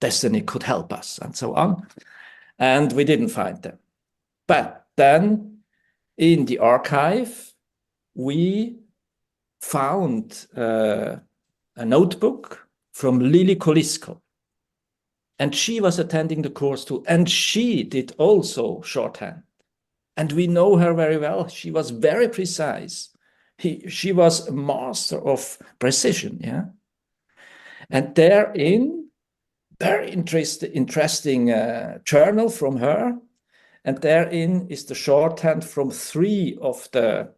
destiny could help us, and so on. And we didn't find them. But then in the archive, we found a notebook from Lily Kolisko. And she was attending the course too. And she did also shorthand. And we know her very well. She was very precise. She was a master of precision. Yeah. And therein, very interesting journal from her. And therein is the shorthand from 3 of the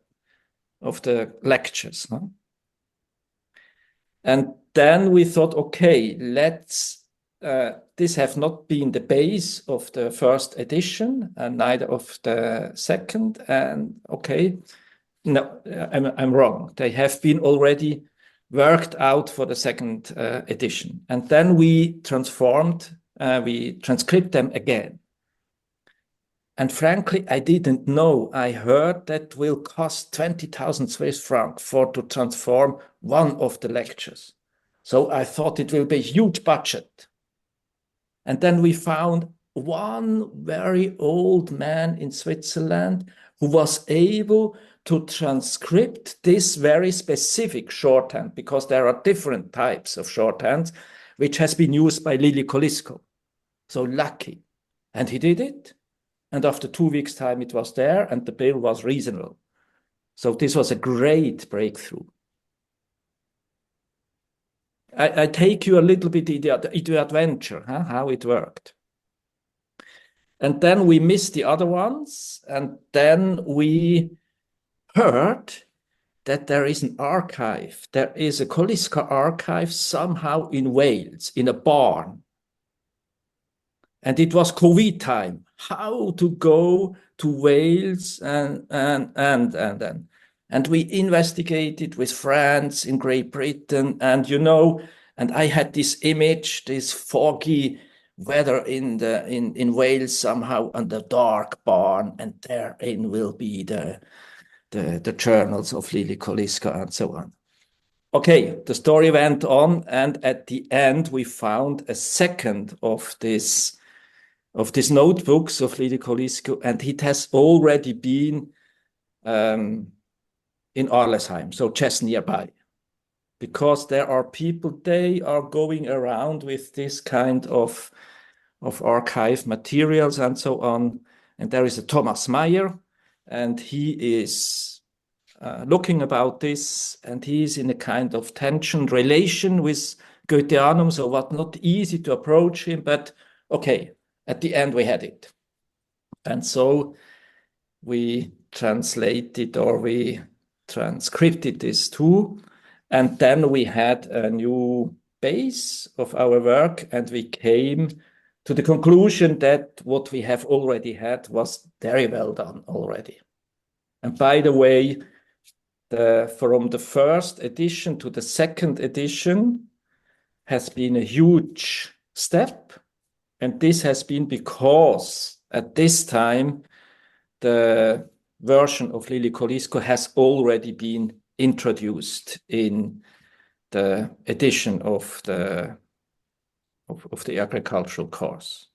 lectures. Huh? And then we thought, okay, this have not been the base of the first edition and neither of the second. And okay, no, I'm wrong. They have been already worked out for the second edition. And then we transcribed them again. And frankly, I didn't know. I heard that will cost 20,000 Swiss francs to transform one of the lectures. So I thought it will be a huge budget. And then we found one very old man in Switzerland who was able to transcript this very specific shorthand, because there are different types of shorthands, which has been used by Lily Kolisko. So lucky. And he did it. And after 2 weeks' time, it was there, and the bill was reasonable. So this was a great breakthrough. I take you a little bit into the adventure, huh? How it worked. And then we missed the other ones, and then we heard that there is an archive. There is a Koliska archive somehow in Wales, in a barn. And it was COVID time. How to go to Wales and we investigated with France in Great Britain, and and I had this image, this foggy weather in Wales somehow, and the dark barn, and therein will be the journals of Lily Koliska and so on. Okay, the story went on, and at the end we found a second of these notebooks of Lily Kolisko, and it has already been in Arlesheim, so just nearby. Because there are people, they are going around with this kind of archive materials and so on. And there is a Thomas Meyer, and he is looking about this, and he is in a kind of tensioned relation with Goetheanum, so what not easy to approach him, but okay, at the end we had it. And so we translated, or we transcripted this too, and then we had a new base of our work, and we came to the conclusion that what we have already had was very well done already. And by the way, from the first edition to the second edition has been a huge step, and this has been because at this time the version of Lily Kolisko has already been introduced in the edition of the agricultural course.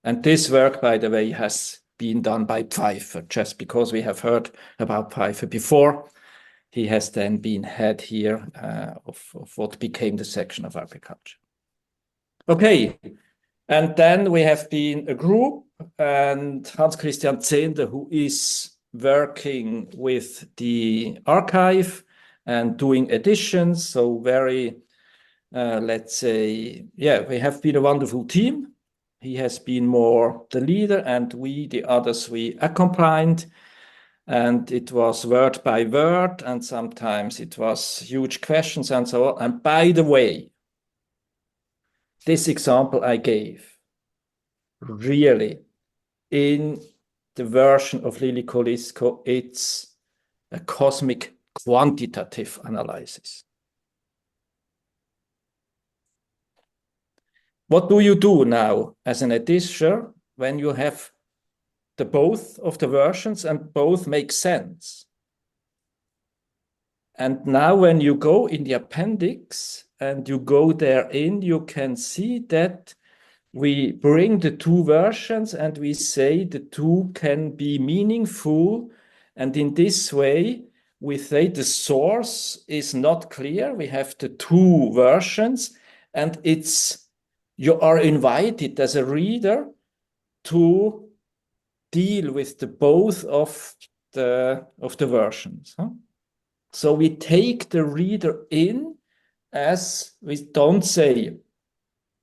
And this work, by the way, has been done by Pfeiffer, just because we have heard about Pfeiffer before. He has then been head here of what became the section of agriculture. Okay, and then we have been a group and Hans Christian Zehnder, who is working with the archive and doing editions. So very, let's say, yeah, we have been a wonderful team. He has been more the leader, and we, the others, we accompanied. And it was word by word, and sometimes it was huge questions and so on. And by the way, this example I gave, really, in the version of Lily Kolisco, it's a cosmic quantitative analysis. What do you do now as an editor when you have the both of the versions and both make sense? And now when you go in the appendix and you go therein, you can see that we bring the two versions and we say the two can be meaningful. And in this way, we say the source is not clear. We have the two versions, and you are invited as a reader to deal with the both of the versions. So we take the reader in, as we don't say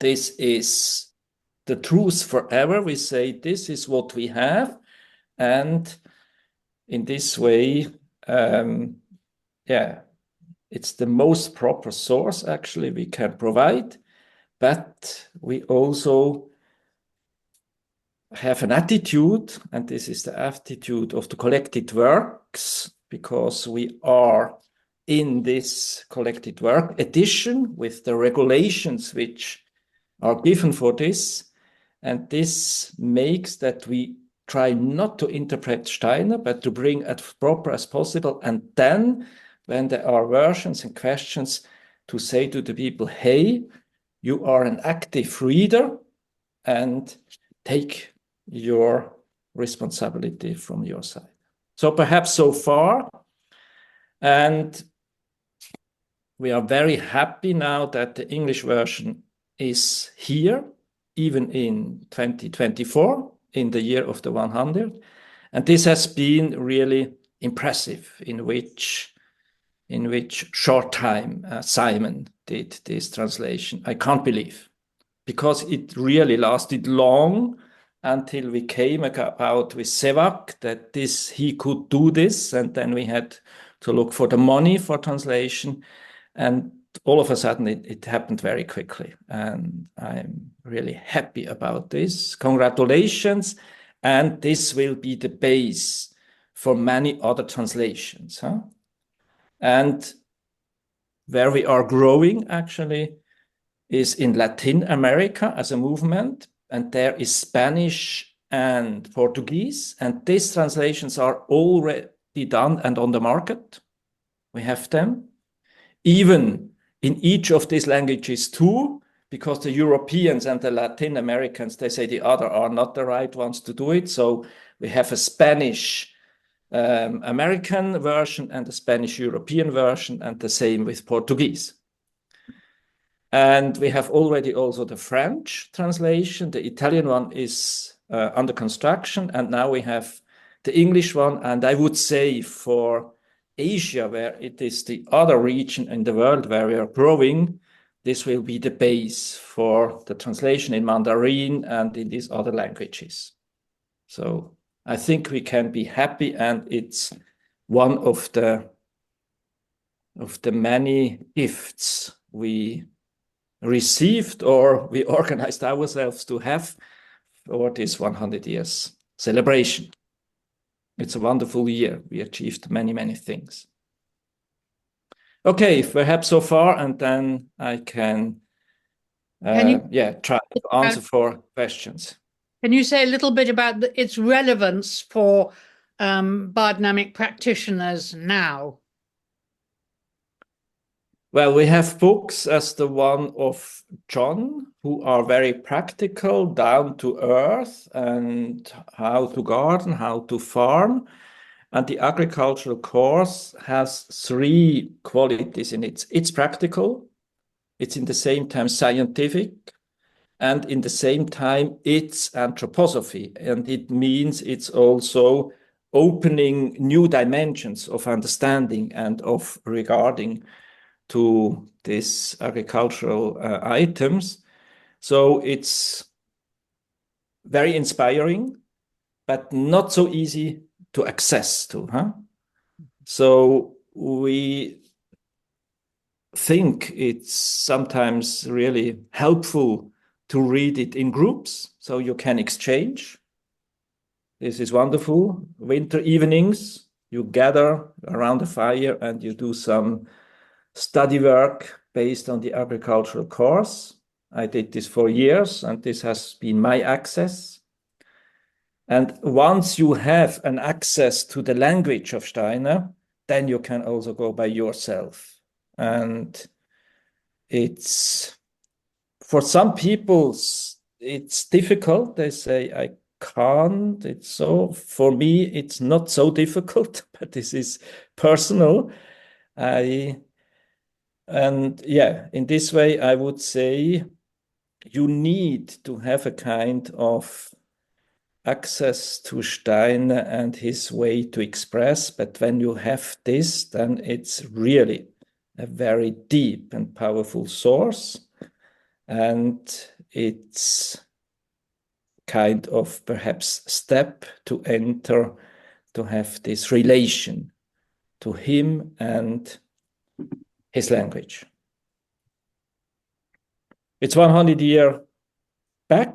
this is the truth forever. We say this is what we have, and in this way, yeah, it's the most proper source actually we can provide, but we also have an attitude, and this is the attitude of the collected works, because we are in this collected work edition with the regulations which are given for this. And this makes that we try not to interpret Steiner, but to bring as proper as possible. And then when there are versions and questions, to say to the people, hey, you are an active reader, and take your responsibility from your side. So perhaps so far, and we are very happy now that the English version is here, even in 2024, in the year of the 100. And this has been really impressive, in which short time Simon did this translation. I can't believe, because it really lasted long until we came about with Sevak that he could do this, and then we had to look for the money for translation, and all of a sudden it happened very quickly, and I'm really happy about this. Congratulations, and this will be the base for many other translations. And where we are growing actually is in Latin America as a movement, and there is Spanish and Portuguese, and these translations are already done and on the market. We have them. Even in each of these languages too, because the Europeans and the Latin Americans, they say the other are not the right ones to do it. So we have a Spanish American version and a Spanish European version, and the same with Portuguese. And we have already also the French translation. The Italian one is under construction, and now we have the English one. And I would say for Asia, where it is the other region in the world where we are growing, this will be the base for the translation in Mandarin and in these other languages. So I think we can be happy, and it's one of the many gifts we received or we organized ourselves to have for this 100 years celebration. It's a wonderful year. We achieved many, many things. Okay, perhaps so far, and then I can try to answer for questions. Can you say a little bit about its relevance for biodynamic practitioners now? Well, we have books as the one of John, who are very practical, down to earth, and how to garden, how to farm. And the agricultural course has 3 qualities in it. It's practical, it's in the same time scientific, and in the same time, it's anthroposophy. And it means it's also opening new dimensions of understanding and of regarding to these agricultural items. So it's very inspiring, but not so easy to access to. Huh? So we think it's sometimes really helpful to read it in groups so you can exchange. This is wonderful. Winter evenings, you gather around the fire and you do some study work based on the agricultural course. I did this for years, and this has been my access. And once you have an access to the language of Steiner, then you can also go by yourself. And it's, for some people, it's difficult. They say, I can't. It's so, for me, it's not so difficult, but this is personal. And yeah, in this way, I would say you need to have a kind of access to Steiner and his way to express. But when you have this, then it's really a very deep and powerful source. And it's kind of perhaps step to enter to have this relation to him and his language. It's 100 years back.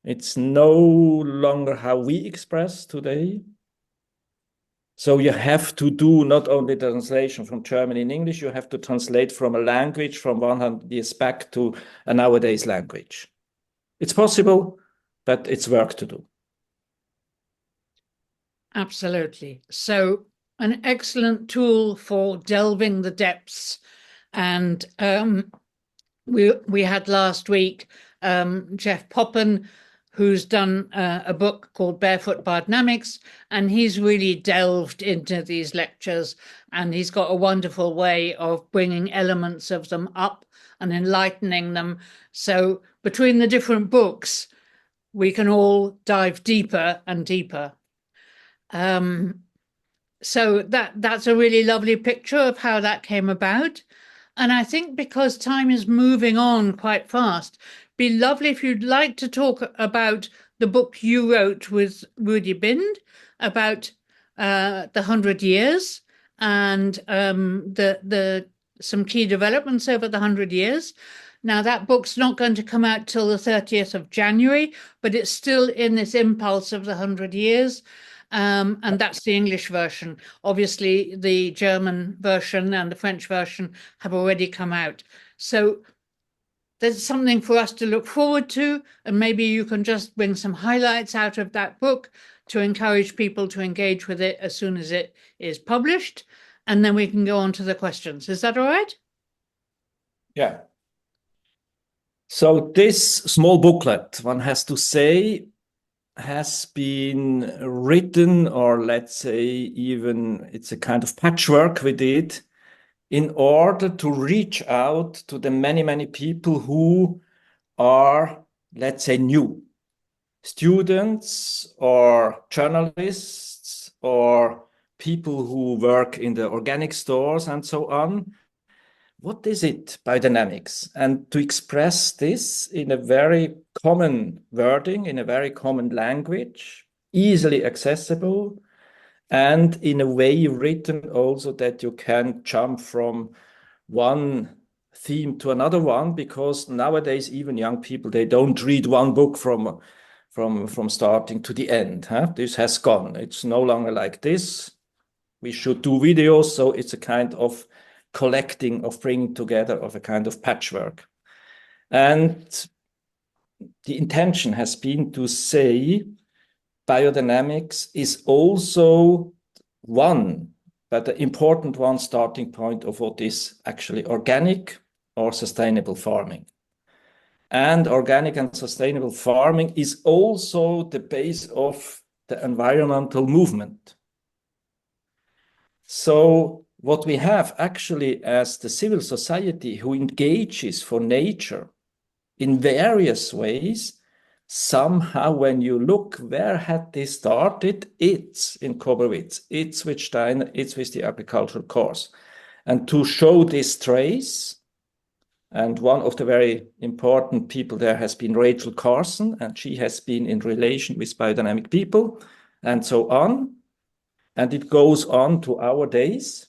It's no longer how we express today. So you have to do not only the translation from German in English, you have to translate from a language from 100 years back to a nowadays language. It's possible, but it's work to do. Absolutely. So an excellent tool for delving the depths. And we had last week Jeff Poppen, who's done a book called Barefoot Biodynamics, and he's really delved into these lectures, and he's got a wonderful way of bringing elements of them up and enlightening them. So between the different books, we can all dive deeper and deeper. So that's a really lovely picture of how that came about. And I think because time is moving on quite fast, be lovely if you'd like to talk about the book you wrote with Rudi Bind about the 100 years and some key developments over the 100 years. Now, that book's not going to come out till the 30th of January, but it's still in this impulse of the 100 years. And that's the English version. Obviously, the German version and the French version have already come out. So there's something for us to look forward to, and maybe you can just bring some highlights out of that book to encourage people to engage with it as soon as it is published, and then we can go on to the questions. Is that all right? Yeah. So this small booklet, one has to say, has been written, or let's say even it's a kind of patchwork we did, in order to reach out to the many, many people who are, let's say, new students or journalists or people who work in the organic stores and so on. What is it, biodynamics? And to express this in a very common wording, in a very common language, easily accessible, and in a way written also that you can jump from one theme to another one, because nowadays even young people, they don't read one book from starting to the end. Huh? This has gone. It's no longer like this. We should do videos, so it's a kind of collecting, of bringing together, of a kind of patchwork. And the intention has been to say biodynamics is also one, but an important one, starting point of what is actually organic or sustainable farming. And organic and sustainable farming is also the base of the environmental movement. So what we have actually as the civil society who engages for nature in various ways. Somehow, when you look, where had this started? It's in Kobelwitz, it's with Steiner, it's with the agricultural course. And to show this trace, and one of the very important people there has been Rachel Carson, and she has been in relation with biodynamic people, and so on. And it goes on to our days.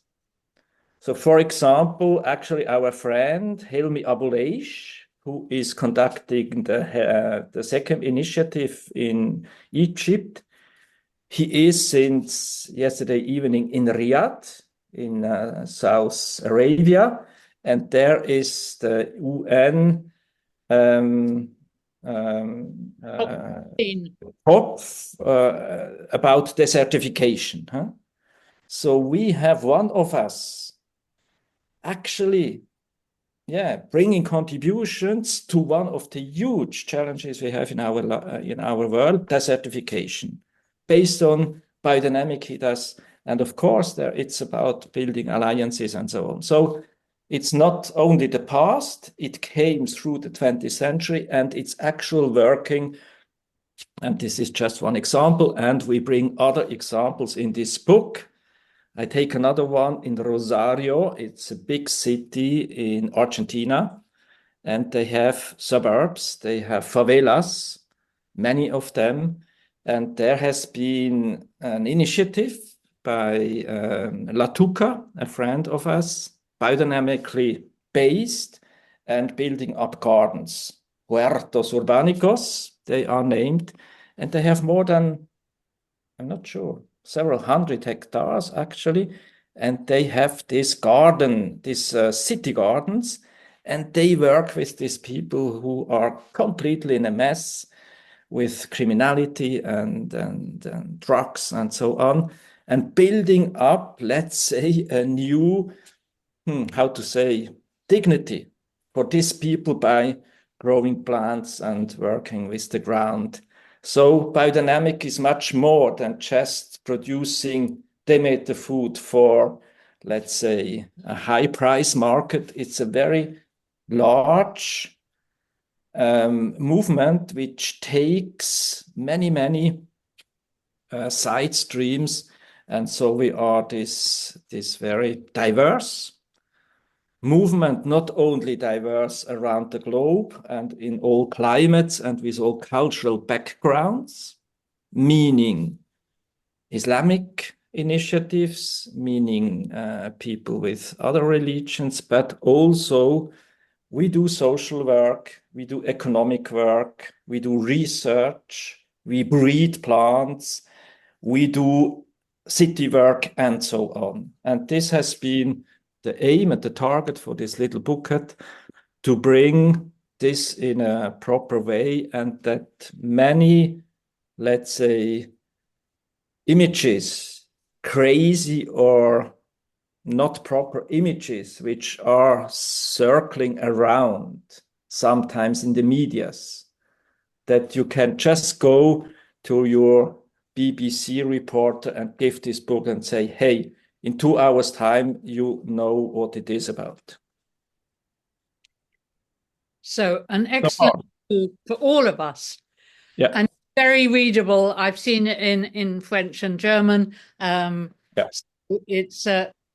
So, for example, actually our friend Helmi Abuleish, who is conducting the second initiative in Egypt, he is since yesterday evening in Riyadh, in South Arabia, and there is the UN COP about desertification. Huh? So we have one of us actually, bringing contributions to one of the huge challenges we have in our world, desertification, based on biodynamic. He does, and of course, it's about building alliances and so on. So it's not only the past; it came through the 20th century, and it's actual working. And this is just one example, and we bring other examples in this book. I take another one in Rosario. It's a big city in Argentina, and they have suburbs, they have favelas, many of them. And there has been an initiative by Latuca, a friend of us, biodynamically based and building up gardens. Huertos Urbanicos, they are named, and they have more than, I'm not sure, several hundred hectares actually, and they have this garden, these city gardens, and they work with these people who are completely in a mess with criminality and drugs and so on, and building up, let's say, a new, dignity for these people by growing plants and working with the ground. So biodynamic is much more than just producing, they made the food for, let's say, a high price market. It's a very large movement which takes many side streams. And so we are this very diverse movement, not only diverse around the globe and in all climates and with all cultural backgrounds, meaning Islamic initiatives, meaning people with other religions, but also we do social work, we do economic work, we do research, we breed plants, we do city work, and so on. And this has been the aim and the target for this little booklet, to bring this in a proper way, and that many, let's say, images, crazy or not proper images, which are circling around sometimes in the medias, that you can just go to your BBC reporter and give this book and say, hey, in 2 hours' time, you know what it is about. So an excellent book for all of us. Yeah. And very readable. I've seen it in French and German. Yes. It's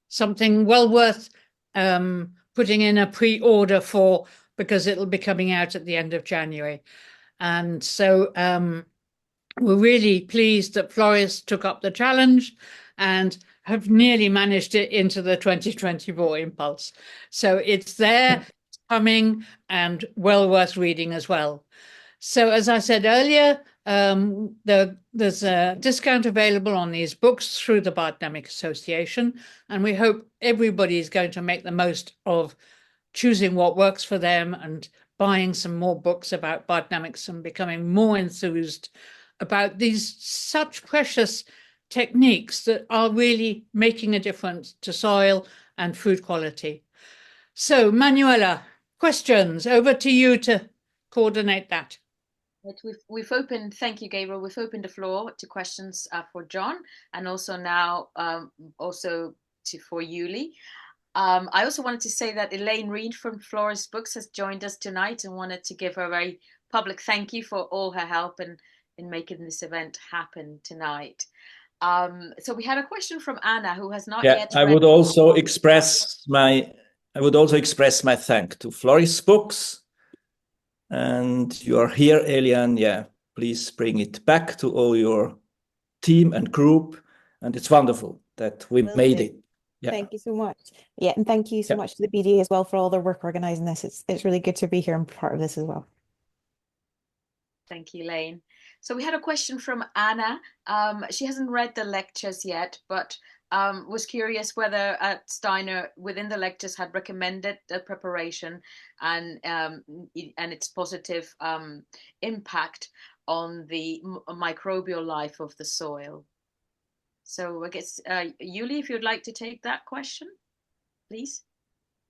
something well worth putting in a pre-order for, because it'll be coming out at the end of January. And so we're really pleased that Floris took up the challenge and have nearly managed it into the 2024 Impulse. So it's there, it's coming, and well worth reading as well. So as I said earlier, there's a discount available on these books through the Biodynamic Association, and we hope everybody is going to make the most of choosing what works for them and buying some more books about biodynamics and becoming more enthused about these such precious techniques that are really making a difference to soil and food quality. So Manuela, questions, over to you to coordinate that. We've opened, thank you, Gabriel. We've opened the floor to questions for John, and also now for Ueli. I also wanted to say that Elaine Reed from Florist Books has joined us tonight, and wanted to give her a very public thank you for all her help in making this event happen tonight. So we had a question from Anna, who has not yet I read. would also express my thank to Florist Books. And you are here, Elian. Yeah, please bring it back to all your team and group. And it's wonderful that we made it. Yeah. Thank you so much. Yeah, and thank you so much to the BD as well for all their work organizing this. It's really good to be here and part of this as well. Thank you, Elaine. So we had a question from Anna. She hasn't read the lectures yet, but was curious whether Steiner within the lectures had recommended the preparation and its positive impact on the microbial life of the soil. So I guess, Ueli, if you'd like to take that question, please.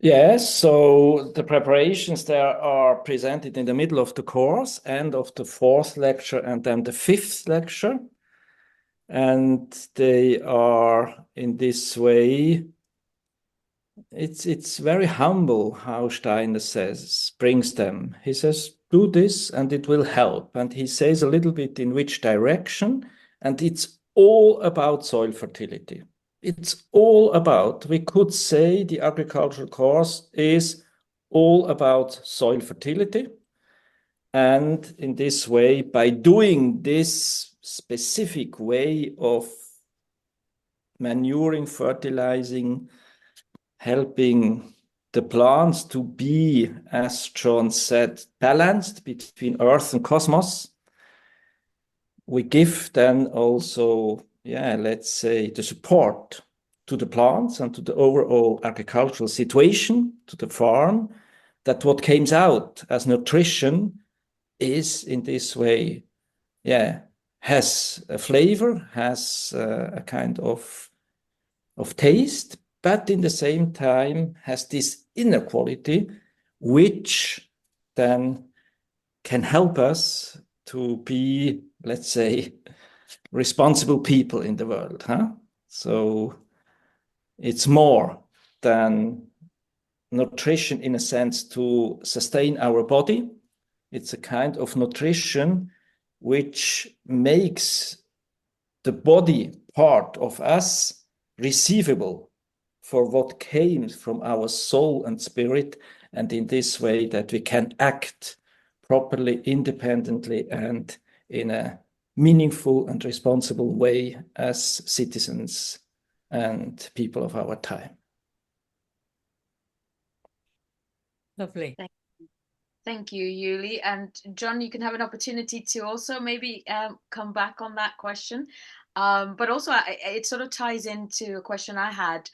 Yes, so the preparations there are presented in the middle of the course, end of the 4th lecture and then the 5th lecture. And they are in this way, it's very humble how Steiner brings them. He says, do this and it will help. And he says a little bit in which direction, and it's all about soil fertility. It's all about, we could say the agricultural course is all about soil fertility. And in this way, by doing this specific way of manuring, fertilizing, helping the plants to be, as John said, balanced between earth and cosmos, we give then also, let's say, the support to the plants and to the overall agricultural situation, to the farm, that what comes out as nutrition is in this way, has a flavor, has a kind of taste, but in the same time has this inner quality, which then can help us to be, let's say, responsible people in the world. So it's more than nutrition in a sense to sustain our body. It's a kind of nutrition which makes the body part of us receivable for what came from our soul and spirit, and in this way that we can act properly, independently, and in a meaningful and responsible way as citizens and people of our time. Lovely. Thank you, Ueli. And John, you can have an opportunity to also maybe come back on that question. But also it sort of ties into a question I had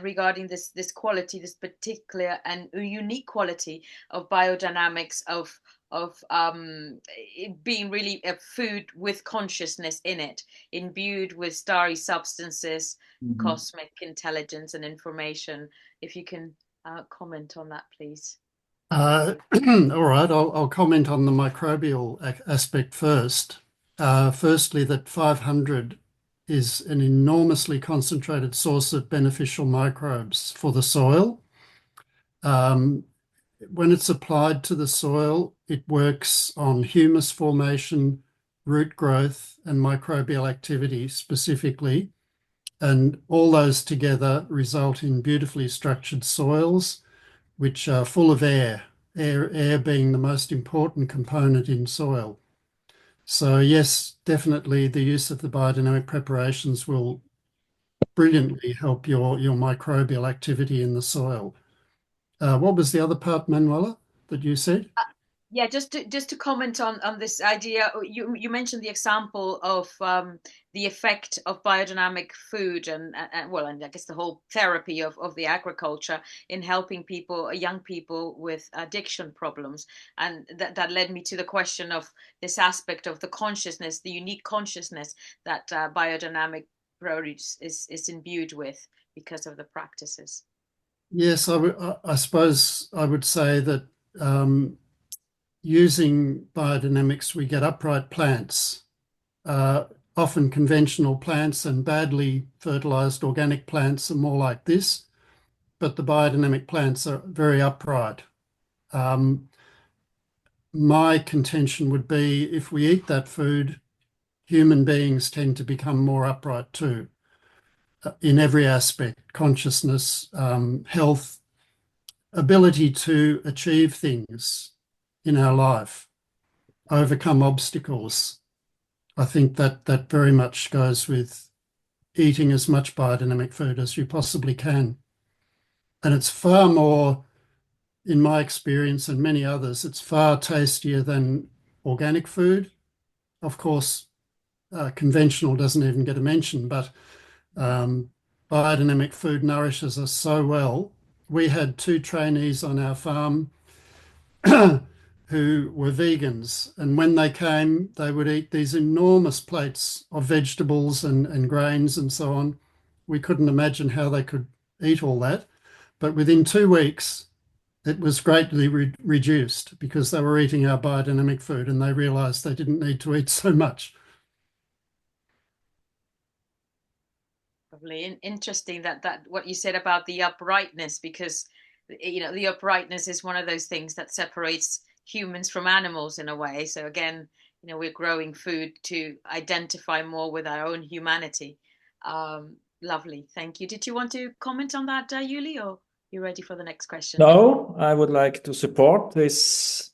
regarding this quality, this particular and unique quality of biodynamics, of it being really a food with consciousness in it, imbued with starry substances, cosmic intelligence and information. If you can comment on that, please. All right, I'll comment on the microbial aspect first. Firstly, that 500 is an enormously concentrated source of beneficial microbes for the soil. When it's applied to the soil, it works on humus formation, root growth, and microbial activity specifically. And all those together result in beautifully structured soils, which are full of air being the most important component in soil. So yes, definitely the use of the biodynamic preparations will brilliantly help your microbial activity in the soil. What was the other part, Manuela, that you said? Yeah, just to comment on this idea, you mentioned the example of the effect of biodynamic food and I guess the whole therapy of the agriculture in helping people, young people with addiction problems, and that led me to the question of this aspect of the consciousness, the unique consciousness that biodynamic produce is imbued with because of the practices. Yes, I suppose I would say that using biodynamics, we get upright plants, often conventional plants, and badly fertilized organic plants are more like this. but the biodynamic plants are very upright. My contention would be if we eat that food, human beings tend to become more upright too, in every aspect, consciousness, health, ability to achieve things in our life, overcome obstacles. I think that very much goes with eating as much biodynamic food as you possibly can. And it's far more, in my experience and many others, it's far tastier than organic food. Of course, conventional doesn't even get a mention, but biodynamic food nourishes us so well. We had 2 trainees on our farm who were vegans, and when they came, they would eat these enormous plates of vegetables and grains and so on. We couldn't imagine how they could eat all that, but within 2 weeks, it was greatly reduced because they were eating our biodynamic food and they realized they didn't need to eat so much. Lovely. Interesting that what you said about the uprightness, because the uprightness is one of those things that separates humans from animals in a way. So again, we're growing food to identify more with our own humanity. Lovely, thank you. Did you want to comment on that, Ueli, or you ready for the next question? No, I would like to support this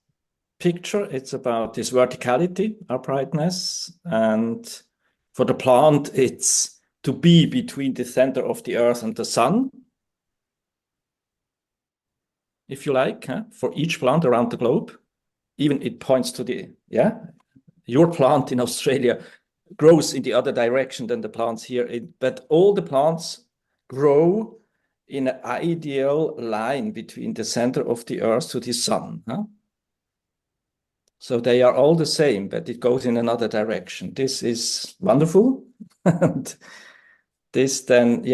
picture. It's about this verticality, uprightness, and for the plant, it's to be between the center of the earth and the sun, if you like, for each plant around the globe. Even it points to your plant in Australia grows in the other direction than the plants here, but all the plants grow in an ideal line between the center of the earth to the sun. So they are all the same, but it goes in another direction. This is wonderful. And this then,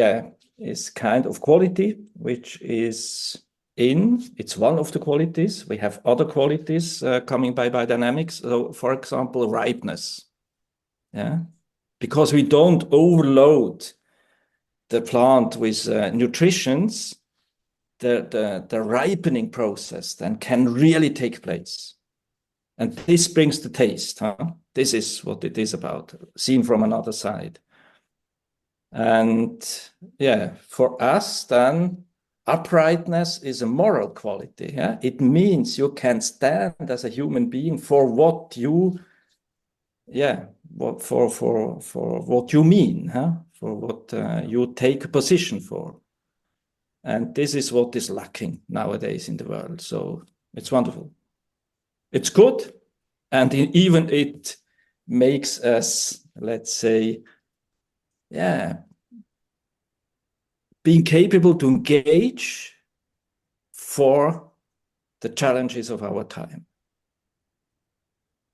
is kind of quality, which is it's one of the qualities. We have other qualities coming by biodynamics. So for example, ripeness. Because we don't overload the plant with nutritions, the ripening process then can really take place. And this brings the taste. This is what it is about, seen from another side. And for us then, uprightness is a moral quality. It means you can stand as a human being for what you, for what you mean, for what you take a position for. And this is what is lacking nowadays in the world. So it's wonderful. It's good. And even it makes us, let's say, being capable to engage for the challenges of our time.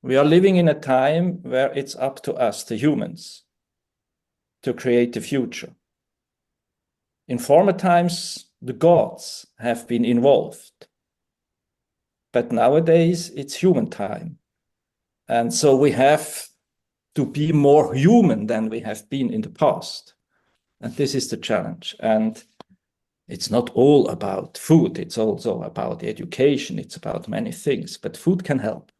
We are living in a time where it's up to us, the humans, to create the future. In former times, the gods have been involved. But nowadays, it's human time. And so we have to be more human than we have been in the past. And this is the challenge. And it's not all about food. It's also about education. It's about many things. But food can help.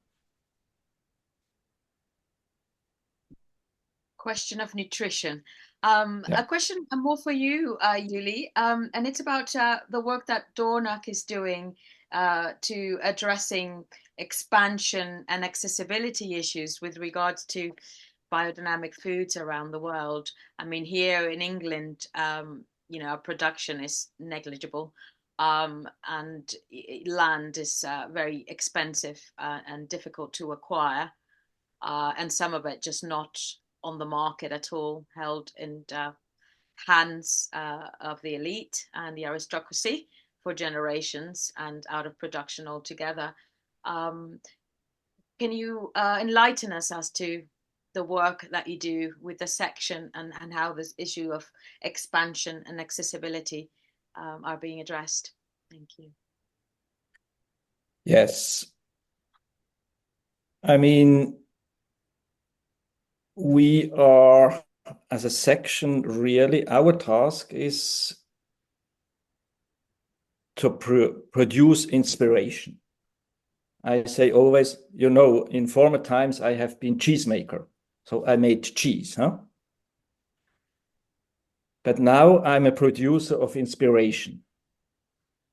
Question of nutrition. A question more for you, Ueli, and it's about the work that Dornak is doing to addressing expansion and accessibility issues with regards to biodynamic foods around the world. I mean, here in England, our production is negligible, and land is very expensive and difficult to acquire, and some of it just not on the market at all, held in hands of the elite and the aristocracy for generations and out of production altogether. Can you enlighten us as to the work that you do with the section and how this issue of expansion and accessibility are being addressed? Thank you. Yes. I mean, we are, as a section, really, our task is to produce inspiration. I say always, you know, in former times I have been cheesemaker, so I made cheese, huh? But now I'm a producer of inspiration.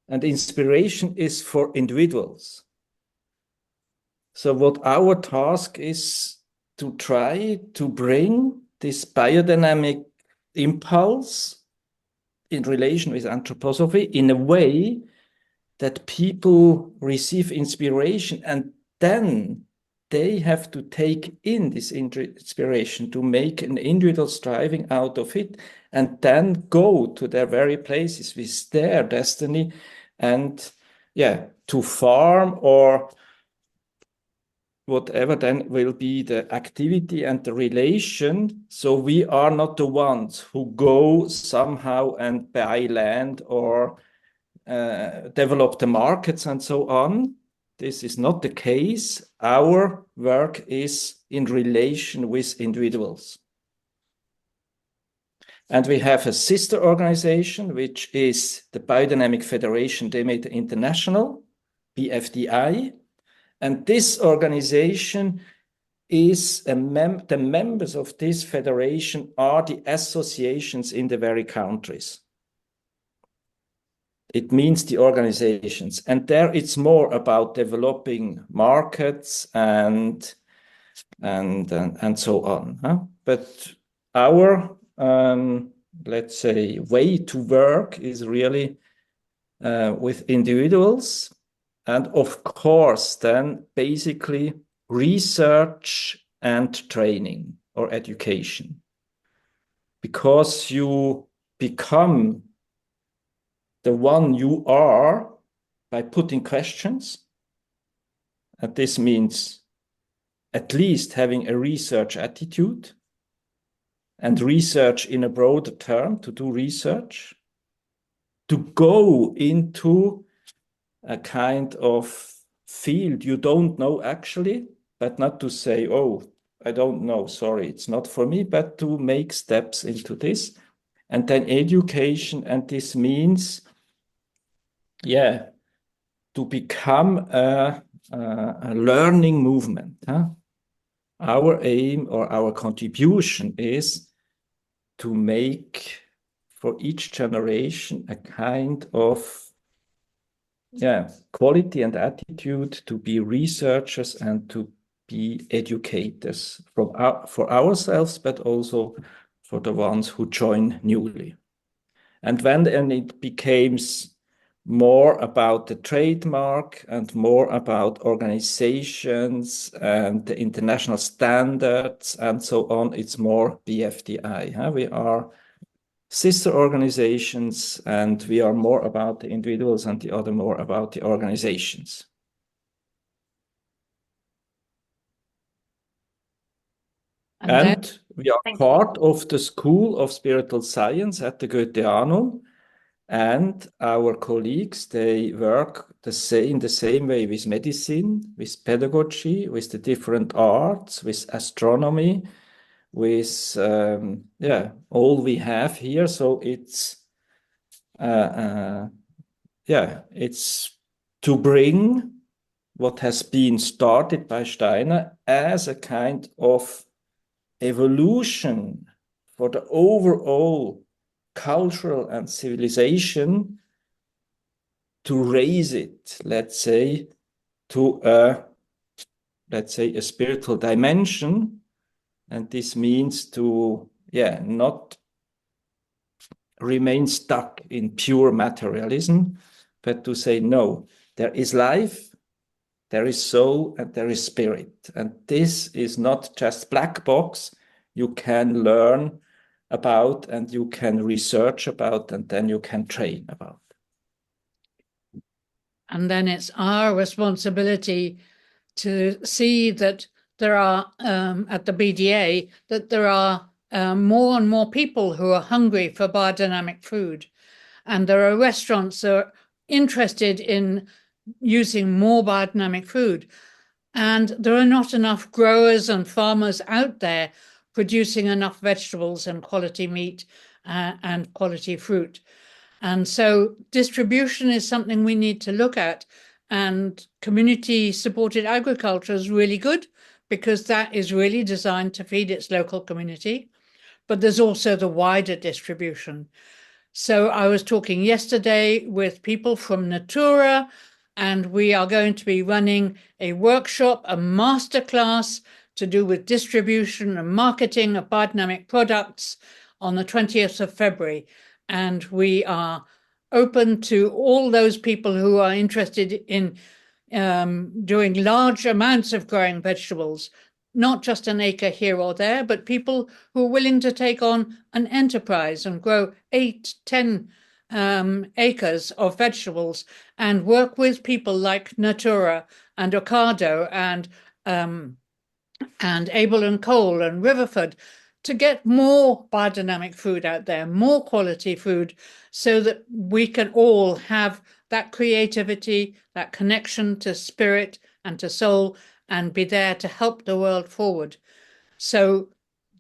And inspiration is for individuals. So what our task is to try to bring this biodynamic impulse in relation with anthroposophy in a way that people receive inspiration, and then they have to take in this inspiration to make an individual striving out of it, and then go to their very places with their destiny and to farm or whatever then will be the activity and the relation. So we are not the ones who go somehow and buy land or develop the markets and so on. This is not the case. Our work is in relation with individuals. And we have a sister organization, which is the Biodynamic Federation Demeter International, BFDI. And this organization is the members of this federation are the associations in the very countries. It means the organizations. And there it's more about developing markets and so on. Huh? But our, let's say, way to work is really with individuals. And of course, then basically research and training or education. Because you become the one you are by putting questions. And this means at least having a research attitude and research in a broader term, to do research, to go into a kind of field you don't know actually, but not to say, oh, I don't know, sorry, it's not for me, but to make steps into this. And then education, and this means, to become a learning movement. Huh? Our aim or our contribution is to make for each generation a kind of quality and attitude to be researchers and to be educators for ourselves, but also for the ones who join newly. And when it becomes more about the trademark and more about organizations and the international standards and so on, it's more BFDI. Huh? We are sister organizations, and we are more about the individuals and the other more about the organizations. And we are part of the School of Spiritual Science at the Goetheanum, and our colleagues, they work in the same way with medicine, with pedagogy, with the different arts, with astronomy, with all we have here. So it's it's to bring what has been started by Steiner as a kind of evolution for the overall cultural and civilization, to raise it, let's say, to a spiritual dimension. And this means to, not remain stuck in pure materialism, but to say, no, there is life, there is soul, and there is spirit. And this is not just black box you can learn about and you can research about and then you can train about. And then it's our responsibility to see that there are, at the BDA, that there are more and more people who are hungry for biodynamic food. And there are restaurants that are interested in using more biodynamic food. And there are not enough growers and farmers out there producing enough vegetables and quality meat and quality fruit. And so distribution is something we need to look at. And community-supported agriculture is really good because that is really designed to feed its local community. But there's also the wider distribution. So I was talking yesterday with people from Natura, and we are going to be running a workshop, a masterclass to do with distribution and marketing of biodynamic products on the 20th of February. And we are open to all those people who are interested in doing large amounts of growing vegetables, not just an acre here or there, but people who are willing to take on an enterprise and grow 8, 10 acres of vegetables and work with people like Natura and Ocado and Abel and Cole and Riverford to get more biodynamic food out there, more quality food, so that we can all have that creativity, that connection to spirit and to soul, and be there to help the world forward. So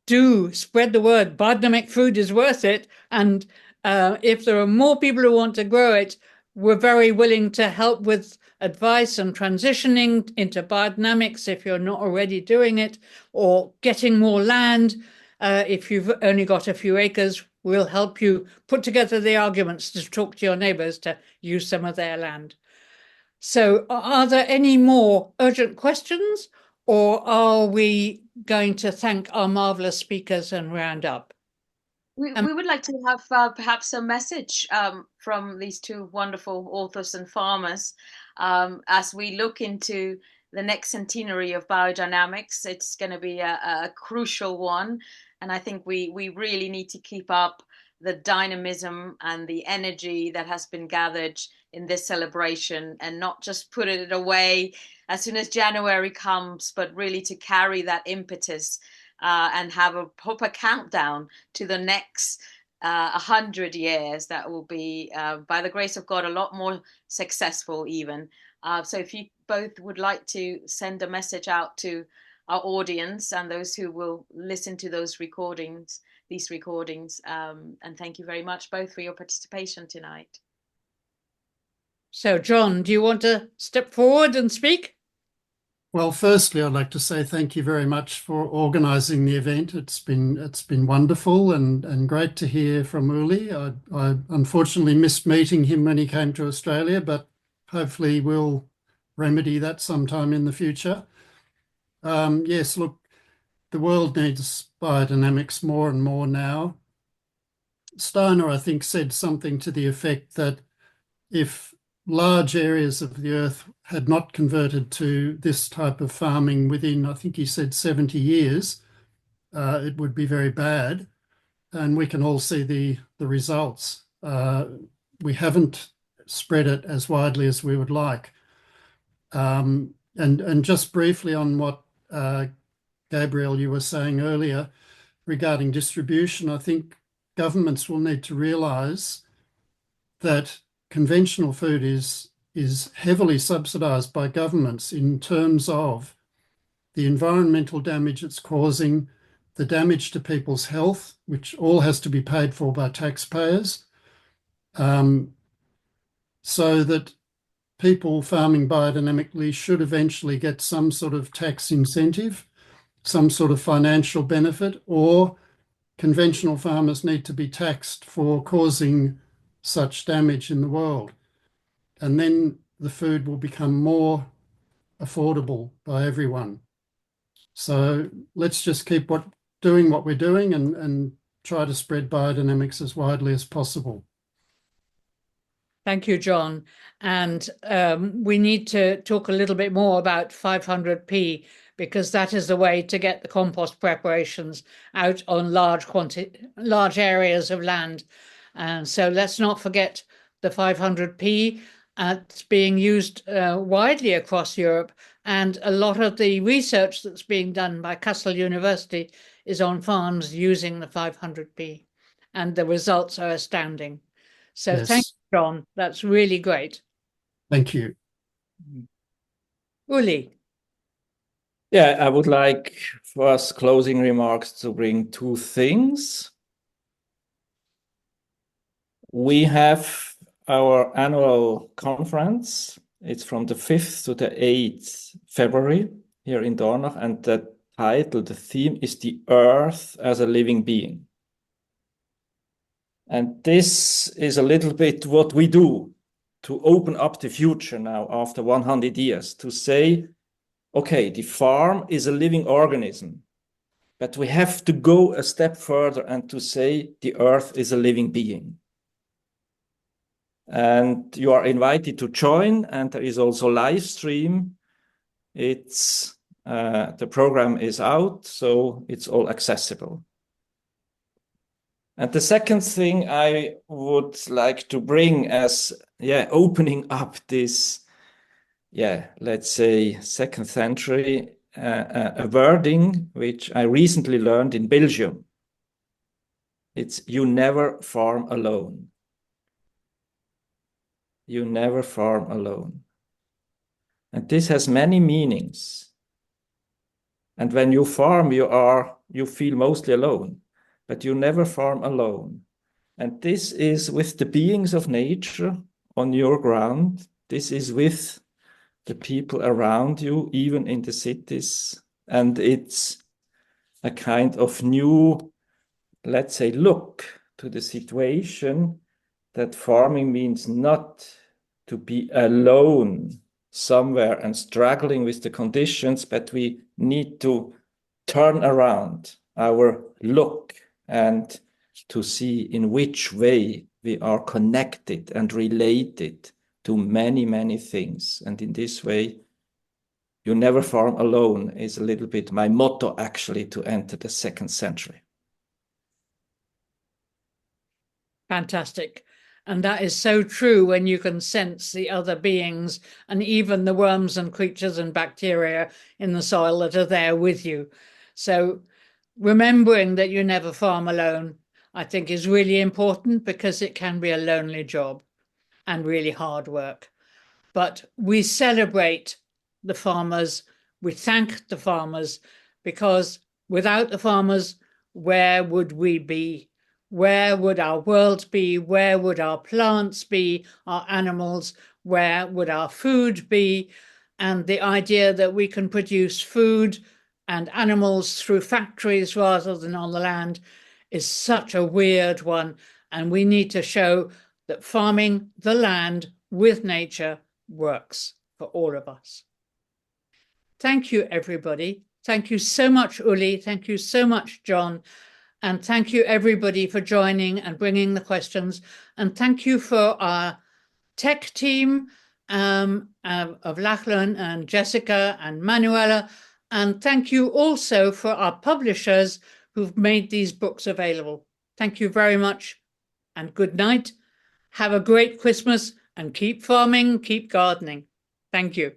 do spread the word. Biodynamic food is worth it. And if there are more people who want to grow it, we're very willing to help with advice and transitioning into biodynamics if you're not already doing it, or getting more land. If you've only got a few acres, we'll help you put together the arguments to talk to your neighbours to use some of their land. So are there any more urgent questions, or are we going to thank our marvellous speakers and round up? We would like to have perhaps a message from these two wonderful authors and farmers as we look into the next centenary of biodynamics. It's going to be a crucial one, and I think we really need to keep up the dynamism and the energy that has been gathered in this celebration, and not just put it away as soon as January comes, but really to carry that impetus and have a proper countdown to the next 100 years that will be, by the grace of God, a lot more successful even. So if you both would like to send a message out to our audience and those who will listen to these recordings, and thank you very much both for your participation tonight. So John, do you want to step forward and speak? Well, firstly, I'd like to say thank you very much for organising the event. It's been wonderful and great to hear from Ueli. I unfortunately missed meeting him when he came to Australia, but hopefully we'll remedy that sometime in the future. Yes, look, the world needs biodynamics more and more now. Steiner, I think, said something to the effect that if large areas of the earth had not converted to this type of farming within, I think he said 70 years, it would be very bad. And we can all see the results. We haven't spread it as widely as we would like. And just briefly on what Gabriel, you were saying earlier regarding distribution, I think governments will need to realise that conventional food is heavily subsidised by governments in terms of the environmental damage it's causing, the damage to people's health, which all has to be paid for by taxpayers, so that people farming biodynamically should eventually get some sort of tax incentive, some sort of financial benefit, or conventional farmers need to be taxed for causing such damage in the world. And then the food will become more affordable by everyone. So let's just keep doing what we're doing and try to spread biodynamics as widely as possible. Thank you, John. And we need to talk a little bit more about 500p, because that is the way to get the compost preparations out on large areas of land. And so let's not forget the 500p. It's being used widely across Europe. And a lot of the research that's being done by Kassel University is on farms using the 500p. And the results are astounding. So yes. Thank you, John. That's really great. Thank you. Ueli. Yeah, I would like for us closing remarks to bring two things. We have our annual conference. It's from the 5th to the 8th February here in Dornach, and the title, the theme is The Earth as a Living Being. And this is a little bit what we do to open up the future now after 100 years, to say, okay, the farm is a living organism, but we have to go a step further and to say the earth is a living being. And you are invited to join, and there is also live stream. It's the program is out, so it's all accessible. And the second thing I would like to bring as opening up this, let's say second century, a wording which I recently learned in Belgium. It's you never farm alone. You never farm alone. And this has many meanings. And when you farm, you feel mostly alone, but you never farm alone. And this is with the beings of nature on your ground. This is with the people around you, even in the cities. And it's a kind of new, let's say, look to the situation that farming means not to be alone somewhere and struggling with the conditions, but we need to turn around our look and to see in which way we are connected and related to many, many things. And in this way, you never farm alone is a little bit my motto, actually, to enter the second century. Fantastic. And that is so true when you can sense the other beings and even the worms and creatures and bacteria in the soil that are there with you. So remembering that you never farm alone, I think, is really important, because it can be a lonely job and really hard work. But we celebrate the farmers, we thank the farmers, because without the farmers, where would we be? Where would our world be? Where would our plants be, our animals? Where would our food be? And the idea that we can produce food and animals through factories rather than on the land is such a weird one. And we need to show that farming the land with nature works for all of us. Thank you, everybody. Thank you so much, Ueli. Thank you so much, John. And thank you, everybody, for joining and bringing the questions. And thank you for our tech team of Lachlan and Jessica and Manuela. And thank you also for our publishers who've made these books available. Thank you very much, and good night. Have a great Christmas, and keep farming, keep gardening. Thank you.